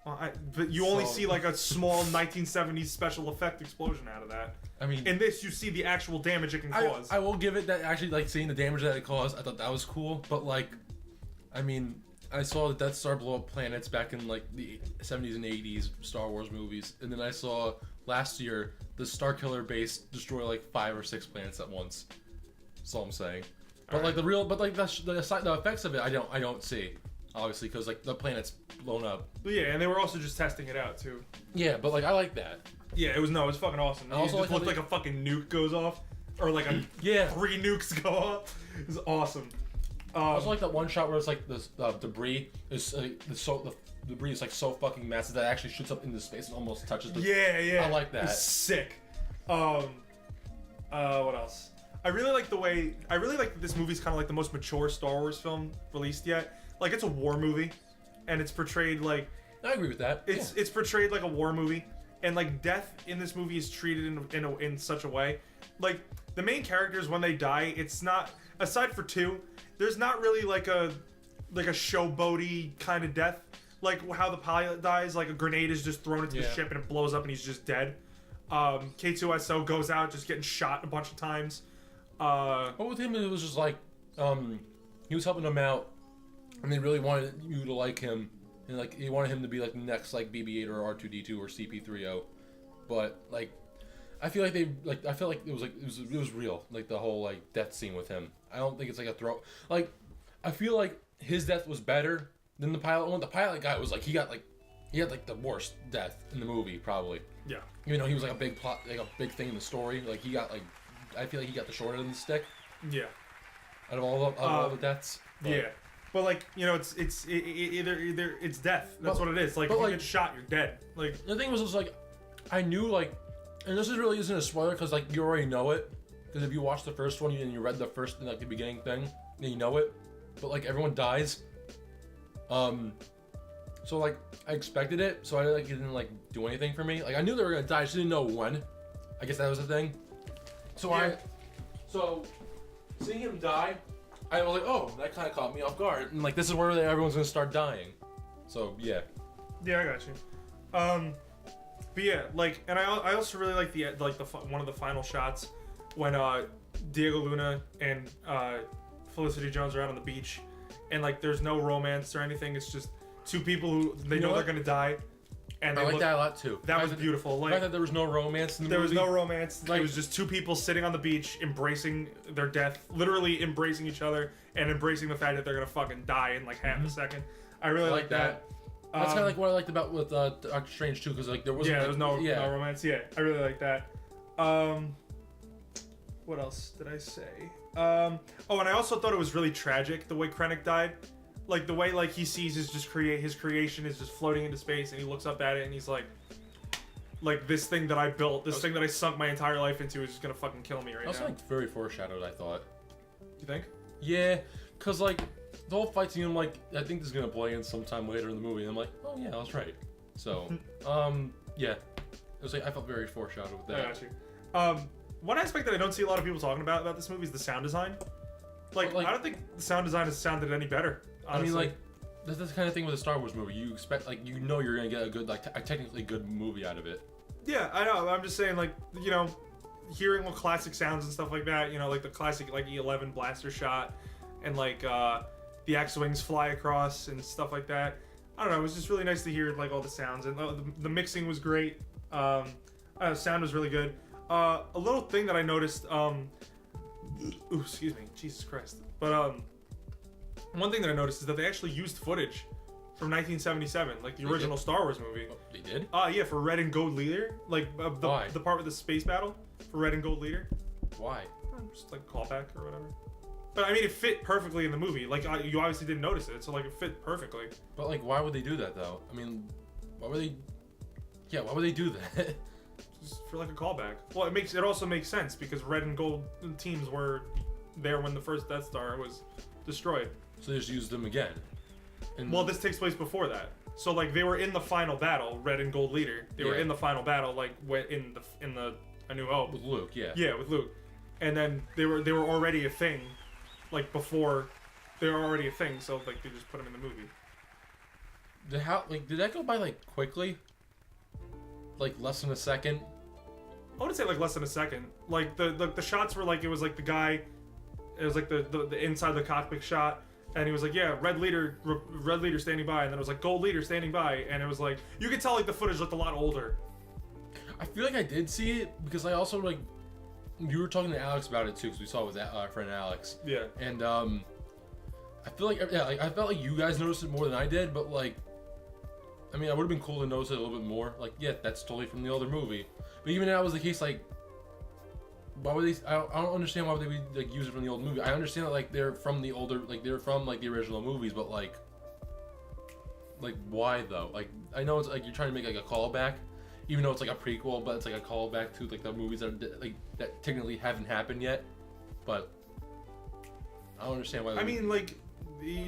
Speaker 2: But you only see like a small 1970s special effect explosion out of that.
Speaker 1: I mean,
Speaker 2: in this, you see the actual damage it can cause.
Speaker 1: I will give it that. Actually, like seeing the damage that it caused, I thought that was cool. But like, I mean, I saw the Death Star blow up planets back in like the 70s and 80s Star Wars movies, and then I saw last year the Starkiller base destroy like 5 or 6 planets at once. That's all I'm saying. But like the effects of it, I don't see. Obviously, because like the planet's blown up.
Speaker 2: Yeah, and they were also just testing it out too.
Speaker 1: Yeah, but like I like that.
Speaker 2: Yeah, it was fucking awesome. It also looked like a fucking nuke goes off, or like a 3 nukes go off. It was awesome.
Speaker 1: I also like that one shot where it's like this debris is the debris is like so fucking massive that it actually shoots up into space and almost touches the.
Speaker 2: Yeah.
Speaker 1: I like that.
Speaker 2: It's sick. What else? I really like that this movie's kind of like the most mature Star Wars film released yet. Like, it's a war movie, and it's portrayed like...
Speaker 1: I agree with that.
Speaker 2: It's portrayed like a war movie, and like death in this movie is treated in such a way. Like, the main characters, when they die, it's not... Aside for 2, there's not really like a showboaty kind of death. Like how the pilot dies, like a grenade is just thrown into the ship and it blows up and he's just dead. K2SO goes out just getting shot a bunch of times.
Speaker 1: But with him, it was just like... he was helping them out. And they really wanted you to like him, and like he wanted him to be like the next like BB-8 or R2-D2 or CP3O, but like I feel like it was real, like the whole like death scene with him. I don't think it's like a throw. Like I feel like his death was better than the pilot one. The pilot guy was like he had like the worst death in the movie probably.
Speaker 2: Yeah.
Speaker 1: You know, he was like a big plot, like a big thing in the story. Like he got like I feel like he got the short end of the stick.
Speaker 2: Yeah.
Speaker 1: Out of all the deaths. But,
Speaker 2: yeah. But like, you know, it's either it's death. That's what it is. Like, if you get shot, you're dead. Like,
Speaker 1: the thing was like, I knew like, and this really isn't a spoiler because like you already know it. Because if you watched the first one and you read the first like the beginning thing, then you know it. But like everyone dies. So like I expected it, so it didn't like do anything for me. Like I knew they were gonna die, I just didn't know when. I guess that was the thing. So so seeing him die, I was like, oh, that kind of caught me off guard. And like this is where everyone's gonna start dying. So yeah.
Speaker 2: Yeah, I got you. But yeah, like, and I also really like the one of the final shots when Diego Luna and Felicity Jones are out on the beach, and like there's no romance or anything. It's just two people who they know they're gonna die. And
Speaker 1: I like that a lot too.
Speaker 2: That was beautiful. Like,
Speaker 1: I thought there was no romance in the
Speaker 2: movie.
Speaker 1: There
Speaker 2: was no romance. Like, it was just two people sitting on the beach, embracing their death, literally embracing each other, and embracing the fact that they're gonna fucking die in like half a second. I really like that.
Speaker 1: That's kind of like what I liked about with Doctor Strange too, because like there wasn't.
Speaker 2: Yeah, there was no romance. Yeah, I really like that. What else did I say? Oh, and I also thought it was really tragic the way Krennic died. Like the way like he sees his creation is just floating into space, and he looks up at it and he's like this thing that I built, this thing that I sunk my entire life into is just gonna fucking kill me right now.
Speaker 1: That's like very foreshadowed, I thought.
Speaker 2: You think?
Speaker 1: Yeah, cause like the whole fight scene, I'm like, I think this is gonna play in sometime later in the movie. And I'm like, oh yeah, I was right. So, yeah, it was like I felt very foreshadowed with that.
Speaker 2: I got you. One aspect that I don't see a lot of people talking about this movie is the sound design. Like I don't think the sound design has sounded any better. Honestly.
Speaker 1: I mean, like, that's the kind of thing with a Star Wars movie. You expect, like, you know you're going to get a good, like, a technically good movie out of it.
Speaker 2: Yeah, I know. I'm just saying, like, you know, hearing what classic sounds and stuff like that, you know, like the classic, like, E11 blaster shot and, like, the X-Wings fly across and stuff like that. I don't know. It was just really nice to hear, like, all the sounds. And the mixing was great. Sound was really good. A little thing that I noticed, ooh, excuse me. Jesus Christ. But, one thing that I noticed is that they actually used footage from 1977, like the original Star Wars movie.
Speaker 1: Oh, they did?
Speaker 2: Yeah, for Red and Gold Leader. Like, the part with the space battle for Red and Gold Leader.
Speaker 1: Why?
Speaker 2: Just like a callback or whatever. But I mean, it fit perfectly in the movie. Like, you obviously didn't notice it, so like it fit perfectly.
Speaker 1: But like, why would they do that though? I mean, why would they? Yeah, why would they do that?
Speaker 2: Just for like a callback. Well, it also makes sense because Red and Gold teams were there when the first Death Star was destroyed. So
Speaker 1: they just used them again.
Speaker 2: And well, this takes place before that. So like they were in the final battle, Red and Gold Leader. They were in the final battle, like in the A New Hope
Speaker 1: with Luke. Yeah.
Speaker 2: Yeah, with Luke. And then they were already a thing, like before. They were already a thing. So like they just put them in the movie.
Speaker 1: Did that go by like quickly? Like less than a second?
Speaker 2: I wouldn't say like less than a second. Like the shots were like it was like the guy, it was like the inside the cockpit shot, and he was like, yeah, red leader standing by, and then it was like gold leader standing by, and it was like you could tell like the footage looked a lot older.
Speaker 1: I feel like I did see it because I also like you were talking to Alex about it too because we saw it with our friend Alex.
Speaker 2: Yeah.
Speaker 1: And I feel like I felt like you guys noticed it more than I did, but like. I mean, I would have been cool to notice it a little bit more. Like, yeah, that's totally from the older movie. But even if that was the case, like, why would they? I don't understand why would they like use it from the old movie. I understand that like they're from the older, like they're from like the original movies, but like why though? Like, I know it's like you're trying to make like a callback, even though it's like a prequel, but it's like a callback to like the movies that technically haven't happened yet. But I don't understand why.
Speaker 2: I mean, like.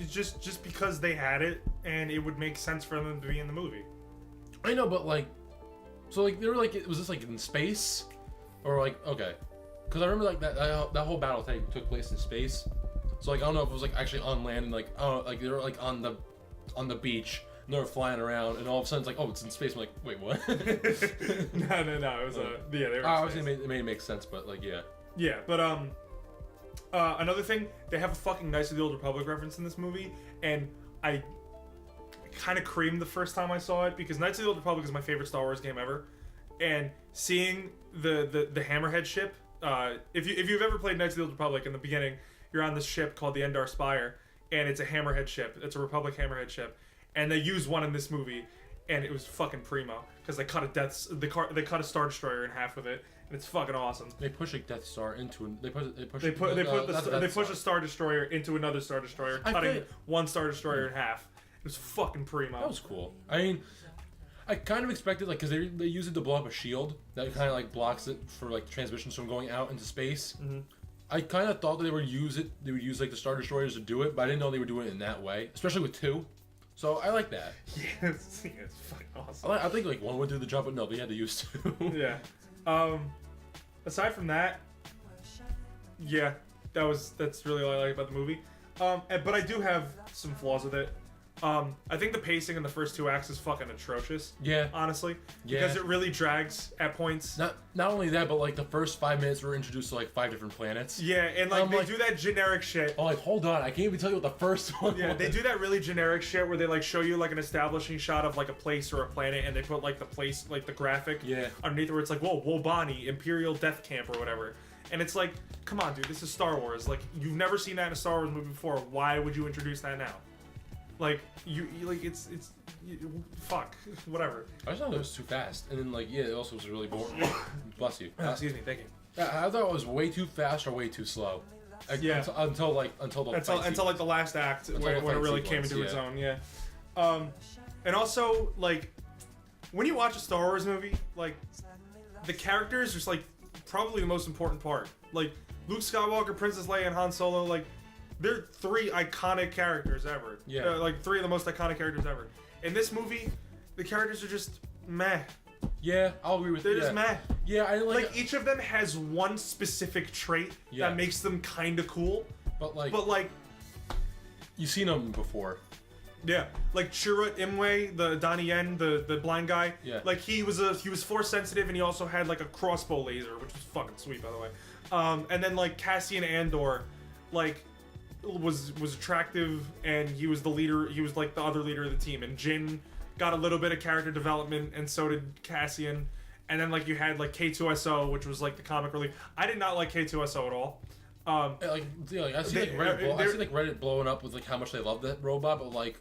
Speaker 2: Just because they had it and it would make sense for them to be in the movie.
Speaker 1: I know, but like, so like they were like, was this like in space, or like okay? Because I remember like that whole battle took place in space. So like I don't know if it was like actually on land and like oh like they were like on the beach and they were flying around and all of a sudden it's like oh it's in space. I'm like wait what?
Speaker 2: No. It was yeah they were.
Speaker 1: Obviously it made it make sense, but like yeah.
Speaker 2: Yeah, but another thing, they have a fucking Knights of the Old Republic reference in this movie, and I kind of creamed the first time I saw it because Knights of the Old Republic is my favorite Star Wars game ever, and seeing the Hammerhead ship, if you've ever played Knights of the Old Republic, in the beginning you're on this ship called the Endar Spire, and it's a Hammerhead ship, it's a Republic Hammerhead ship, and they use one in this movie, and it was fucking primo because they cut a Star Destroyer in half with it. And it's fucking awesome.
Speaker 1: They push a Death Star into they push
Speaker 2: a Star Destroyer into another Star Destroyer, cutting one Star Destroyer in half. It was fucking primo.
Speaker 1: That was cool. I mean, I kind of expected like because they use it to blow up a shield that kind of like blocks it for like transmissions from going out into space. Mm-hmm. I kind of thought that they would use like the Star Destroyers to do it, but I didn't know they were doing it in that way, especially with 2. So I like that.
Speaker 2: Yeah, it's fucking awesome.
Speaker 1: I think like 1 would do the job, but no, they had to use 2.
Speaker 2: Yeah. Aside from that, yeah, that's really all I like about the movie. But I do have some flaws with it. I think the pacing in the first 2 acts is fucking atrocious. Yeah. Honestly. Yeah. Because it really drags at points.
Speaker 1: Not only that, but like the first 5 minutes we're introduced to like 5 different planets.
Speaker 2: Yeah, and like they do that generic shit.
Speaker 1: Oh, like hold on, I can't even tell you what the first one
Speaker 2: Yeah,
Speaker 1: was.
Speaker 2: They do that really generic shit where they like show you like an establishing shot of like a place or a planet, and they put like the place, like the graphic underneath where it's like, whoa, Wobani, Imperial Death Camp or whatever. And it's like, come on, dude, this is Star Wars. Like, you've never seen that in a Star Wars movie before. Why would you introduce that now? Like you like it's fuck whatever.
Speaker 1: I just thought it was too fast, and then like it also was really boring. Bless you.
Speaker 2: Excuse me, thank you.
Speaker 1: I thought it was way too fast or way too slow. Until
Speaker 2: the last act when it really came into its own. Yeah. And also like when you watch a Star Wars movie, like the characters is like probably the most important part. Like Luke Skywalker, Princess Leia, and Han Solo, like. They're 3 iconic characters ever. Yeah. Like 3 of the most iconic characters ever. In this movie, the characters are just meh.
Speaker 1: Yeah, I'll agree with you.
Speaker 2: They're just meh.
Speaker 1: Yeah, I
Speaker 2: like each of them has one specific trait that makes them kind of cool. But like,
Speaker 1: you've seen them before.
Speaker 2: Yeah, like Chirrut Imwe, the Donnie Yen, the blind guy.
Speaker 1: Yeah.
Speaker 2: Like he was force sensitive, and he also had like a crossbow laser, which was fucking sweet, by the way. And then like Cassian Andor, like. Was attractive, and he was the leader. He was like the other leader of the team. And Jin got a little bit of character development, and so did Cassian. And then like you had like K2SO, which was like the comic relief. I did not like K2SO at all.
Speaker 1: I see Reddit blowing up with like how much they love that robot, but like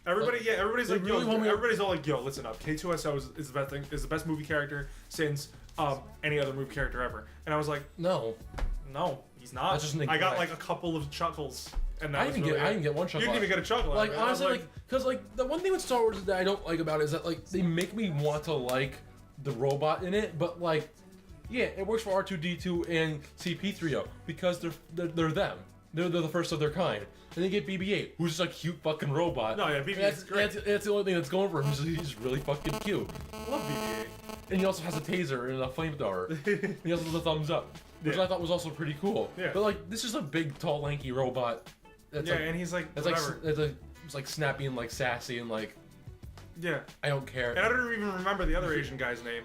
Speaker 2: everybody's like everybody's all like, yo, listen up. K2SO is the best thing. Is the best movie character since any other movie character ever. And I was like, no. He's not. That's just I got like a couple of chuckles, and that I didn't get one chuckle. You didn't even get a chuckle.
Speaker 1: Like honestly, because like the one thing with Star Wars that I don't like about it is that like they make me want to like the robot in it, but like yeah, it works for R2D2 and C-3PO because they're them. They're the first of their kind. And they get BB-8, who's just a cute fucking robot.
Speaker 2: No, yeah, BB-8's great.
Speaker 1: That's the only thing that's going for him. He's really fucking cute.
Speaker 2: I love BB-8.
Speaker 1: And he also has a taser and a flamethrower. He also has a thumbs up, which I thought was also pretty cool. Yeah. But like, this is a big, tall, lanky robot.
Speaker 2: That's and he's like,
Speaker 1: that's whatever. like snappy and like sassy and like
Speaker 2: Yeah.
Speaker 1: I don't care.
Speaker 2: And I don't even remember the other Asian guy's name.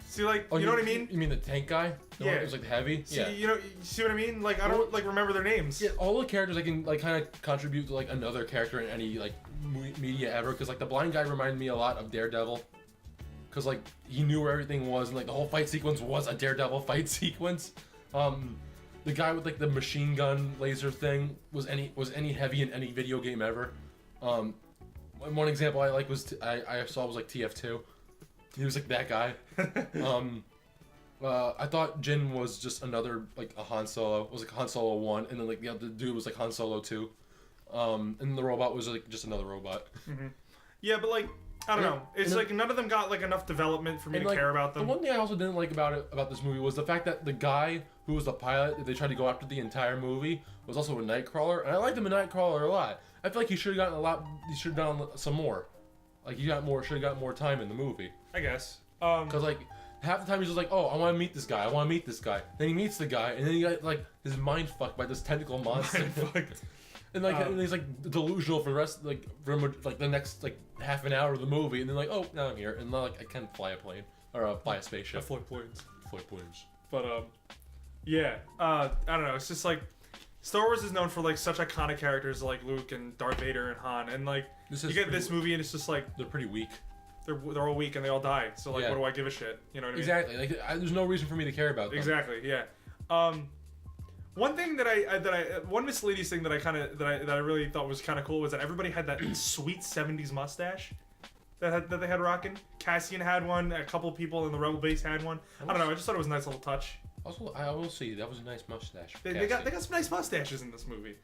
Speaker 2: See, like, you know what I mean?
Speaker 1: You mean the tank guy? The one
Speaker 2: Yeah.
Speaker 1: that was like heavy?
Speaker 2: See,
Speaker 1: Yeah.
Speaker 2: you know, you see what I mean? Like, I don't like remember their names.
Speaker 1: Yeah, all the characters I can like kind of contribute to like another character in any like media ever. Because like the blind guy reminded me a lot of Daredevil. Because like he knew where everything was, and like the whole fight sequence was a Daredevil fight sequence. The guy with like the machine gun laser thing was any heavy in any video game ever. One example I like was I saw was like TF2. He was like that guy. I thought Jin was just another like a Han Solo. It was like Han Solo 1, and then like the other dude was like Han Solo 2. And the robot was like just another robot.
Speaker 2: Mm-hmm. Yeah, but like I don't know. It's like none of them got like enough development for me to
Speaker 1: like,
Speaker 2: care about them.
Speaker 1: The one thing I also didn't like about this movie was the fact that the guy who was the pilot that they tried to go after the entire movie was also a Nightcrawler, and I liked him in Nightcrawler a lot. I feel like he should have gotten a lot. He should have done some more. Like he should have got more time in the movie.
Speaker 2: I guess.
Speaker 1: Because like half the time he's just like, oh, I want to meet this guy. I want to meet this guy. Then he meets the guy, and then he got like his mind fucked by this tentacle monster. And like and he's like delusional for the rest, like for like the next like half an hour of the movie, and then like, oh, now I'm here, and now like I can fly a plane or fly a spaceship.
Speaker 2: Fly planes.
Speaker 1: Fly planes.
Speaker 2: But yeah. I don't know. It's just like Star Wars is known for like such iconic characters like Luke and Darth Vader and Han, and like you get this movie and it's just like
Speaker 1: they're pretty weak.
Speaker 2: They're all weak and they all die. So like, what do I give a shit? You know what I mean?
Speaker 1: Exactly. Like, there's no reason for me to care about them.
Speaker 2: Exactly. Yeah. One thing one miscellaneous thing that I really thought was kind of cool was that everybody had that sweet '70s mustache that they had rocking. Cassian had one. A couple people in the Rebel base had one. I don't know. I just thought it was a nice little touch.
Speaker 1: Also, I will see that was a nice mustache.
Speaker 2: They got some nice mustaches in this movie.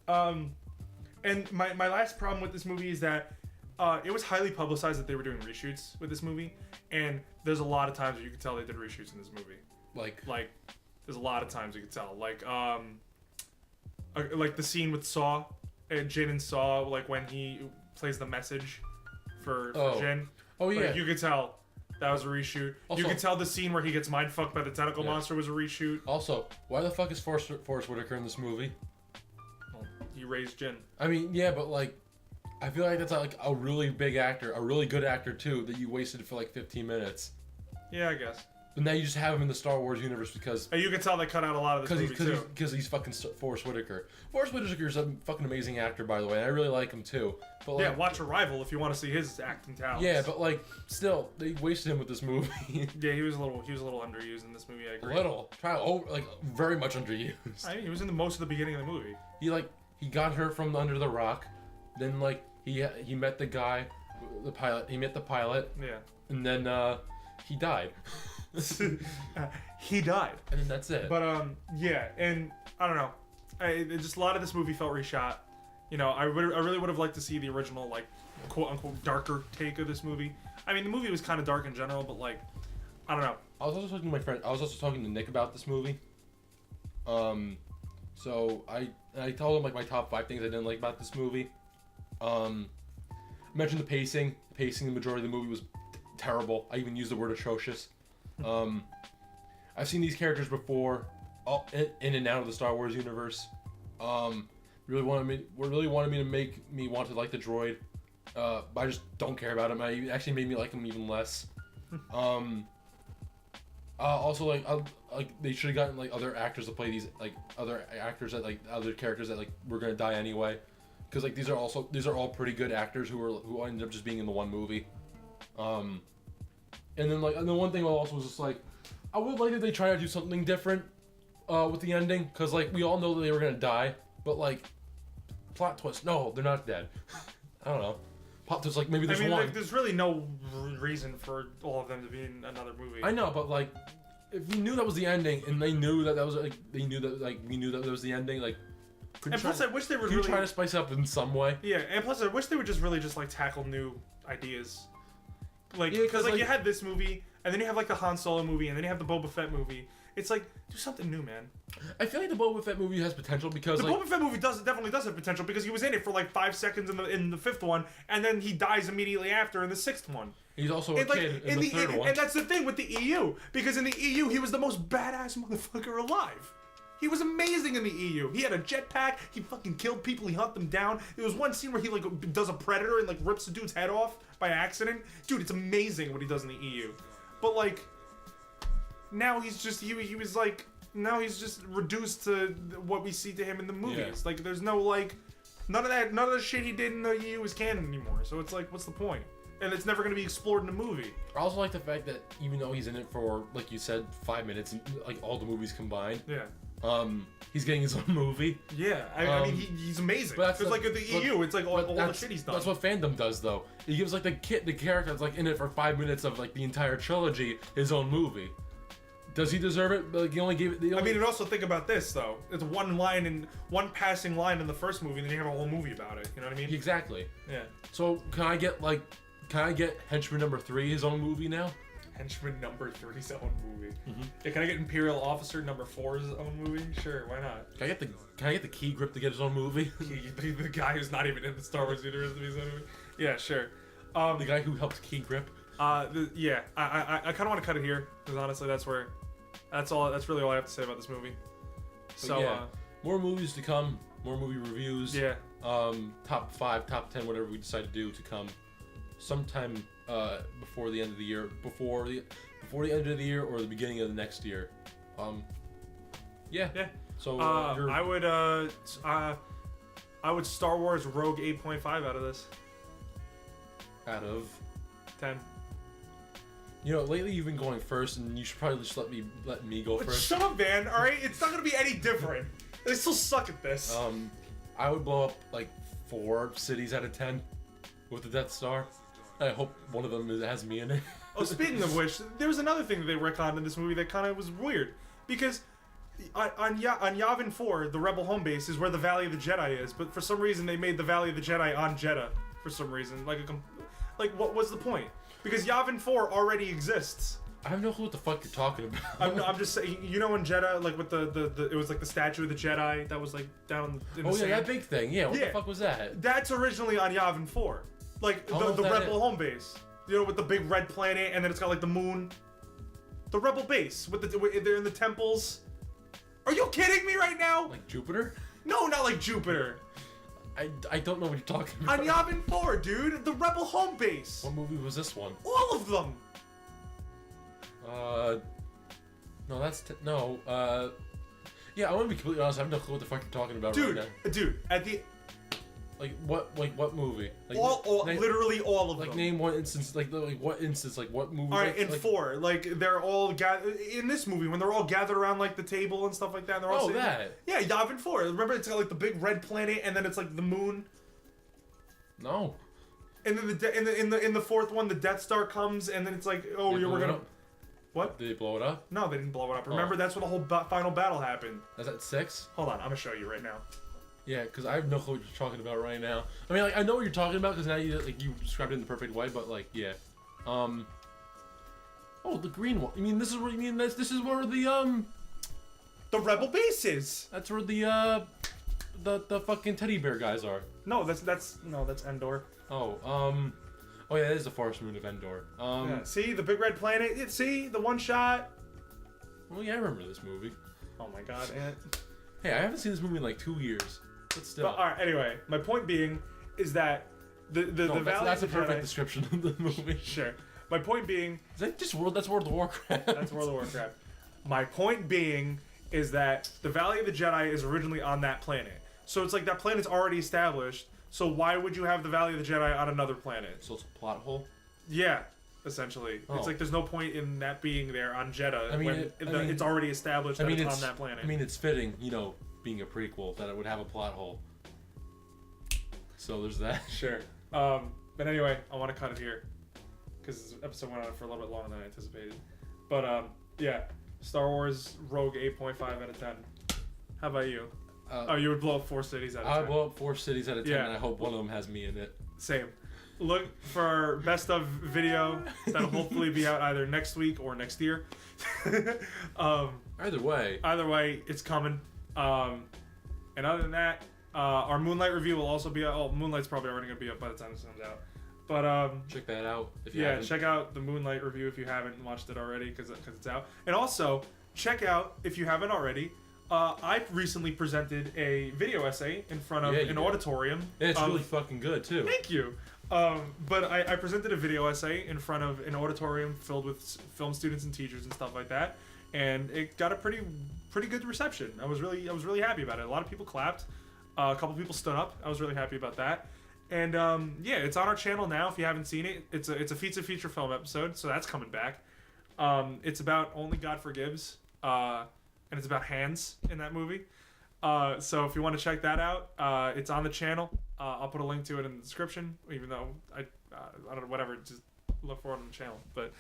Speaker 2: And my last problem with this movie is that it was highly publicized that they were doing reshoots with this movie, and there's a lot of times where you can tell they did reshoots in this movie. Like there's a lot of times you can tell. Like the scene with Saw, Jin and Saw, like when he plays the message for Jin. Oh yeah. Like, you could tell that was a reshoot. Also, you could tell the scene where he gets mind fucked by the tentacle monster was a reshoot.
Speaker 1: Also, why the fuck is Forrest Whitaker in this movie?
Speaker 2: Well, he raised Jin.
Speaker 1: I mean, yeah, but like, I feel like that's like a really big actor, a really good actor too, that you wasted for like 15 minutes.
Speaker 2: Yeah, I guess.
Speaker 1: But now you just have him in the Star Wars universe because...
Speaker 2: And you can tell they cut out a lot of this movie too.
Speaker 1: Because he's fucking Forrest Whitaker. Forrest Whitaker's a fucking amazing actor, by the way, and I really like him too. But like,
Speaker 2: yeah, watch Arrival if you want to see his acting talents.
Speaker 1: Yeah, but like, still, they wasted him with this movie.
Speaker 2: Yeah, he was a little underused in this movie. I agree.
Speaker 1: A little, very much underused.
Speaker 2: I mean, he was in most of the beginning of the movie.
Speaker 1: He got her from under the rock, then like he met the guy, the pilot. He met the pilot.
Speaker 2: Yeah.
Speaker 1: And then he died.
Speaker 2: He died,
Speaker 1: and then that's it.
Speaker 2: But yeah, and I don't know. Just a lot of this movie felt reshot. You know, I really would have liked to see the original, like, quote unquote darker take of this movie. I mean, the movie was kind of dark in general, but like, I don't know.
Speaker 1: I was also talking to my friend. I was also talking to Nick about this movie. So I told him like my top 5 things I didn't like about this movie. I mentioned the pacing. The majority of the movie was terrible. I even used the word atrocious. I've seen these characters before, in and out of the Star Wars universe. Really wanted me to make me want to like the droid, but I just don't care about him. It actually made me like him even less. Also, like they should have gotten like other actors to play these other characters that like were gonna die anyway, because like these are all pretty good actors who ended up just being in the one movie. And then and the one thing also was just like, I would like that they try to do something different with the ending, because like we all know that they were gonna die, but like plot twist, no, they're not dead. I don't know. Plot twist, like maybe there's one.
Speaker 2: Like, there's really no reason for all of them to be in another movie.
Speaker 1: I know, but like, if we knew that was the ending, and they knew that was like, we knew that was the ending, like.
Speaker 2: And plus, I wish they would
Speaker 1: really try to spice up in some way.
Speaker 2: Yeah, and plus, I wish they would just really just like tackle new ideas. Like, because like you had this movie, and then you have like the Han Solo movie, and then you have the Boba Fett movie. It's like, do something new, man.
Speaker 1: I feel like the Boba Fett movie has potential because
Speaker 2: the Boba Fett movie definitely does have potential, because he was in it for like 5 seconds in the 5th one, and then he dies immediately after in the 6th one.
Speaker 1: He's also a kid in the 3rd one.
Speaker 2: And that's the thing with the EU, because in the EU he was the most badass motherfucker alive. He was amazing in the EU. He had a jetpack. He fucking killed people. He hunted them down. There was one scene where he like does a predator and like rips the dude's head off by accident. Dude, it's amazing what he does in the EU. But like, now he's just he was like now he's just reduced to what we see to him in the movies.
Speaker 1: Yeah.
Speaker 2: Like, there's no like none of the shit he did in the EU is canon anymore. So it's like, what's the point? And it's never going to be explored in a movie.
Speaker 1: I also like the fact that even though he's in it for, like you said, 5 minutes, and like all the movies combined, he's getting his own movie.
Speaker 2: Yeah, I mean, he's amazing. Because like the EU, it's like all the shit he's done.
Speaker 1: That's what Fandom does, though. He gives like the character that's like in it for 5 minutes of like the entire trilogy his own movie. Does he deserve it? Like, he only gave it.
Speaker 2: I mean, and also think about this though. It's one passing line in the first movie, and then you have a whole movie about it. You know what I mean?
Speaker 1: Exactly.
Speaker 2: Yeah.
Speaker 1: So can I get Henchman number 3 his own movie now?
Speaker 2: Henchman number 3's own movie. Yeah, can I get Imperial Officer number 4's own movie? Sure, why not?
Speaker 1: Can I get the Key Grip to get his own movie?
Speaker 2: The guy who's not even in the Star Wars universe to be his own movie. Yeah, sure.
Speaker 1: The guy who helped Key Grip.
Speaker 2: I kind of want to cut it here because honestly, that's really all I have to say about this movie. So
Speaker 1: yeah, more movies to come, more movie reviews.
Speaker 2: Yeah.
Speaker 1: Top 5, top 10, whatever we decide to do to come, sometime before the end of the year, before the end of the year or the beginning of the next year. Yeah. So I would Star Wars Rogue 8.5 out of this. Out of
Speaker 2: 10.
Speaker 1: You know, lately you've been going first, and you should probably just let me go first.
Speaker 2: Shut up, man. All right, it's not gonna be any different. They still suck at this.
Speaker 1: I would blow up like 4 cities out of 10 with the Death Star. I hope one of them has me in it.
Speaker 2: Oh, speaking of which, there was another thing that they retconned in this movie that kind of was weird, because on Yavin 4, the Rebel home base is where the Valley of the Jedi is, but for some reason they made the Valley of the Jedi on Jeddah. For some reason, like what was the point? Because Yavin 4 already exists.
Speaker 1: I have no clue what the fuck you're talking about.
Speaker 2: I'm just saying, you know, in Jeddah, like with the it was like the statue of the Jedi that was like down in the sand.
Speaker 1: That big thing. Yeah, what the fuck was that?
Speaker 2: That's originally on Yavin 4. Like the Rebel home base. You know, with the big red planet, and then it's got like the moon. The Rebel base they're in the temples. Are you kidding me right now?
Speaker 1: Like Jupiter?
Speaker 2: No, not like Jupiter.
Speaker 1: I don't know what you're talking about.
Speaker 2: On Yavin 4, dude, the Rebel home base.
Speaker 1: What movie was this one?
Speaker 2: All of them.
Speaker 1: No, yeah, I want to be completely honest. I have no clue what the fuck you're talking about right now.
Speaker 2: Dude, at the
Speaker 1: what movie? Like,
Speaker 2: literally all of them.
Speaker 1: Like, name one instance. Like what instance? Like what movie?
Speaker 2: All right, in 4, like they're all gathered in this movie when they're all gathered around like the table and stuff like that. And they're all sitting there. Yeah, Yavin 4. Remember, it's got like the big red planet, and then it's like the moon.
Speaker 1: No.
Speaker 2: And then in the 4th one, the Death Star comes, and then it's like, oh, we're gonna. What?
Speaker 1: Did they blow it up?
Speaker 2: No, they didn't blow it up. Remember, that's where the whole final battle happened.
Speaker 1: Is that 6?
Speaker 2: Hold on, I'm gonna show you right now.
Speaker 1: Yeah, because I have no clue what you're talking about right now. I mean, like, I know what you're talking about because now you described it in the perfect way, but like, yeah. Oh, the green one. You mean this is where this is where
Speaker 2: the Rebel base is.
Speaker 1: That's where the fucking teddy bear guys are.
Speaker 2: No, that's Endor.
Speaker 1: Oh yeah, that is the forest moon of Endor.
Speaker 2: Yeah. See the big red planet. See the one shot.
Speaker 1: Oh yeah, I remember this movie.
Speaker 2: Oh my god, Ant.
Speaker 1: Hey, I haven't seen this movie in like 2 years. But still.
Speaker 2: But, all right. Anyway, my point being is that the Valley.
Speaker 1: That's
Speaker 2: of the
Speaker 1: a perfect
Speaker 2: Jedi,
Speaker 1: description of the movie.
Speaker 2: Sure. My point being.
Speaker 1: Is that just that's World of Warcraft.
Speaker 2: That's World of Warcraft. My point being is that the Valley of the Jedi is originally on that planet. So it's like that planet's already established. So why would you have the Valley of the Jedi on another planet?
Speaker 1: So it's a plot hole?
Speaker 2: Yeah, essentially. Oh. It's like there's no point in that being there on Jeddah it's already established that it's on that planet.
Speaker 1: I mean, it's fitting, being a prequel, that it would have a plot hole. So there's that.
Speaker 2: Sure. But anyway, I want to cut it here. Because this episode went on for a little bit longer than I anticipated. But yeah, Star Wars Rogue 8.5 out of 10. How about you? You would blow up 4 cities out of 10.
Speaker 1: I would blow up 4 cities out of 10, and I hope one of them has me in it.
Speaker 2: Same. Look for our best of video that'll hopefully be out either next week or next year.
Speaker 1: Either way,
Speaker 2: it's coming. And other than that, our Moonlight review will also be out. Oh, Moonlight's probably already going to be up by the time this comes out. But
Speaker 1: check that out if you haven't.
Speaker 2: Check out the Moonlight review if you haven't watched it already, because it's out. And also check out, if you haven't already, I recently presented a video essay in front of an auditorium.
Speaker 1: Yeah, it's really fucking good too.
Speaker 2: Thank you. But I presented a video essay in front of an auditorium filled with film students and teachers and stuff like that, and it got a pretty good reception. I was really happy about it. A lot of people clapped. A couple people stood up. I was really happy about that. And yeah, it's on our channel now. If you haven't seen it, it's a feature film episode, so that's coming back. It's about Only God Forgives, and it's about hands in that movie. So if you want to check that out, it's on the channel. I'll put a link to it in the description, even though I don't know, whatever. Just look for it on the channel. But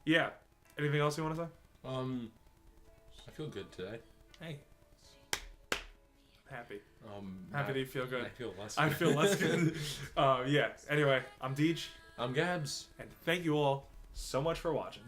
Speaker 2: yeah, anything else you want to say?
Speaker 1: I feel good today.
Speaker 2: Hey, happy.
Speaker 1: Happy
Speaker 2: that you feel good.
Speaker 1: I feel less good.
Speaker 2: I feel less good. Yeah. Anyway, I'm DeGe.
Speaker 1: I'm Gabbs.
Speaker 2: And thank you all so much for watching.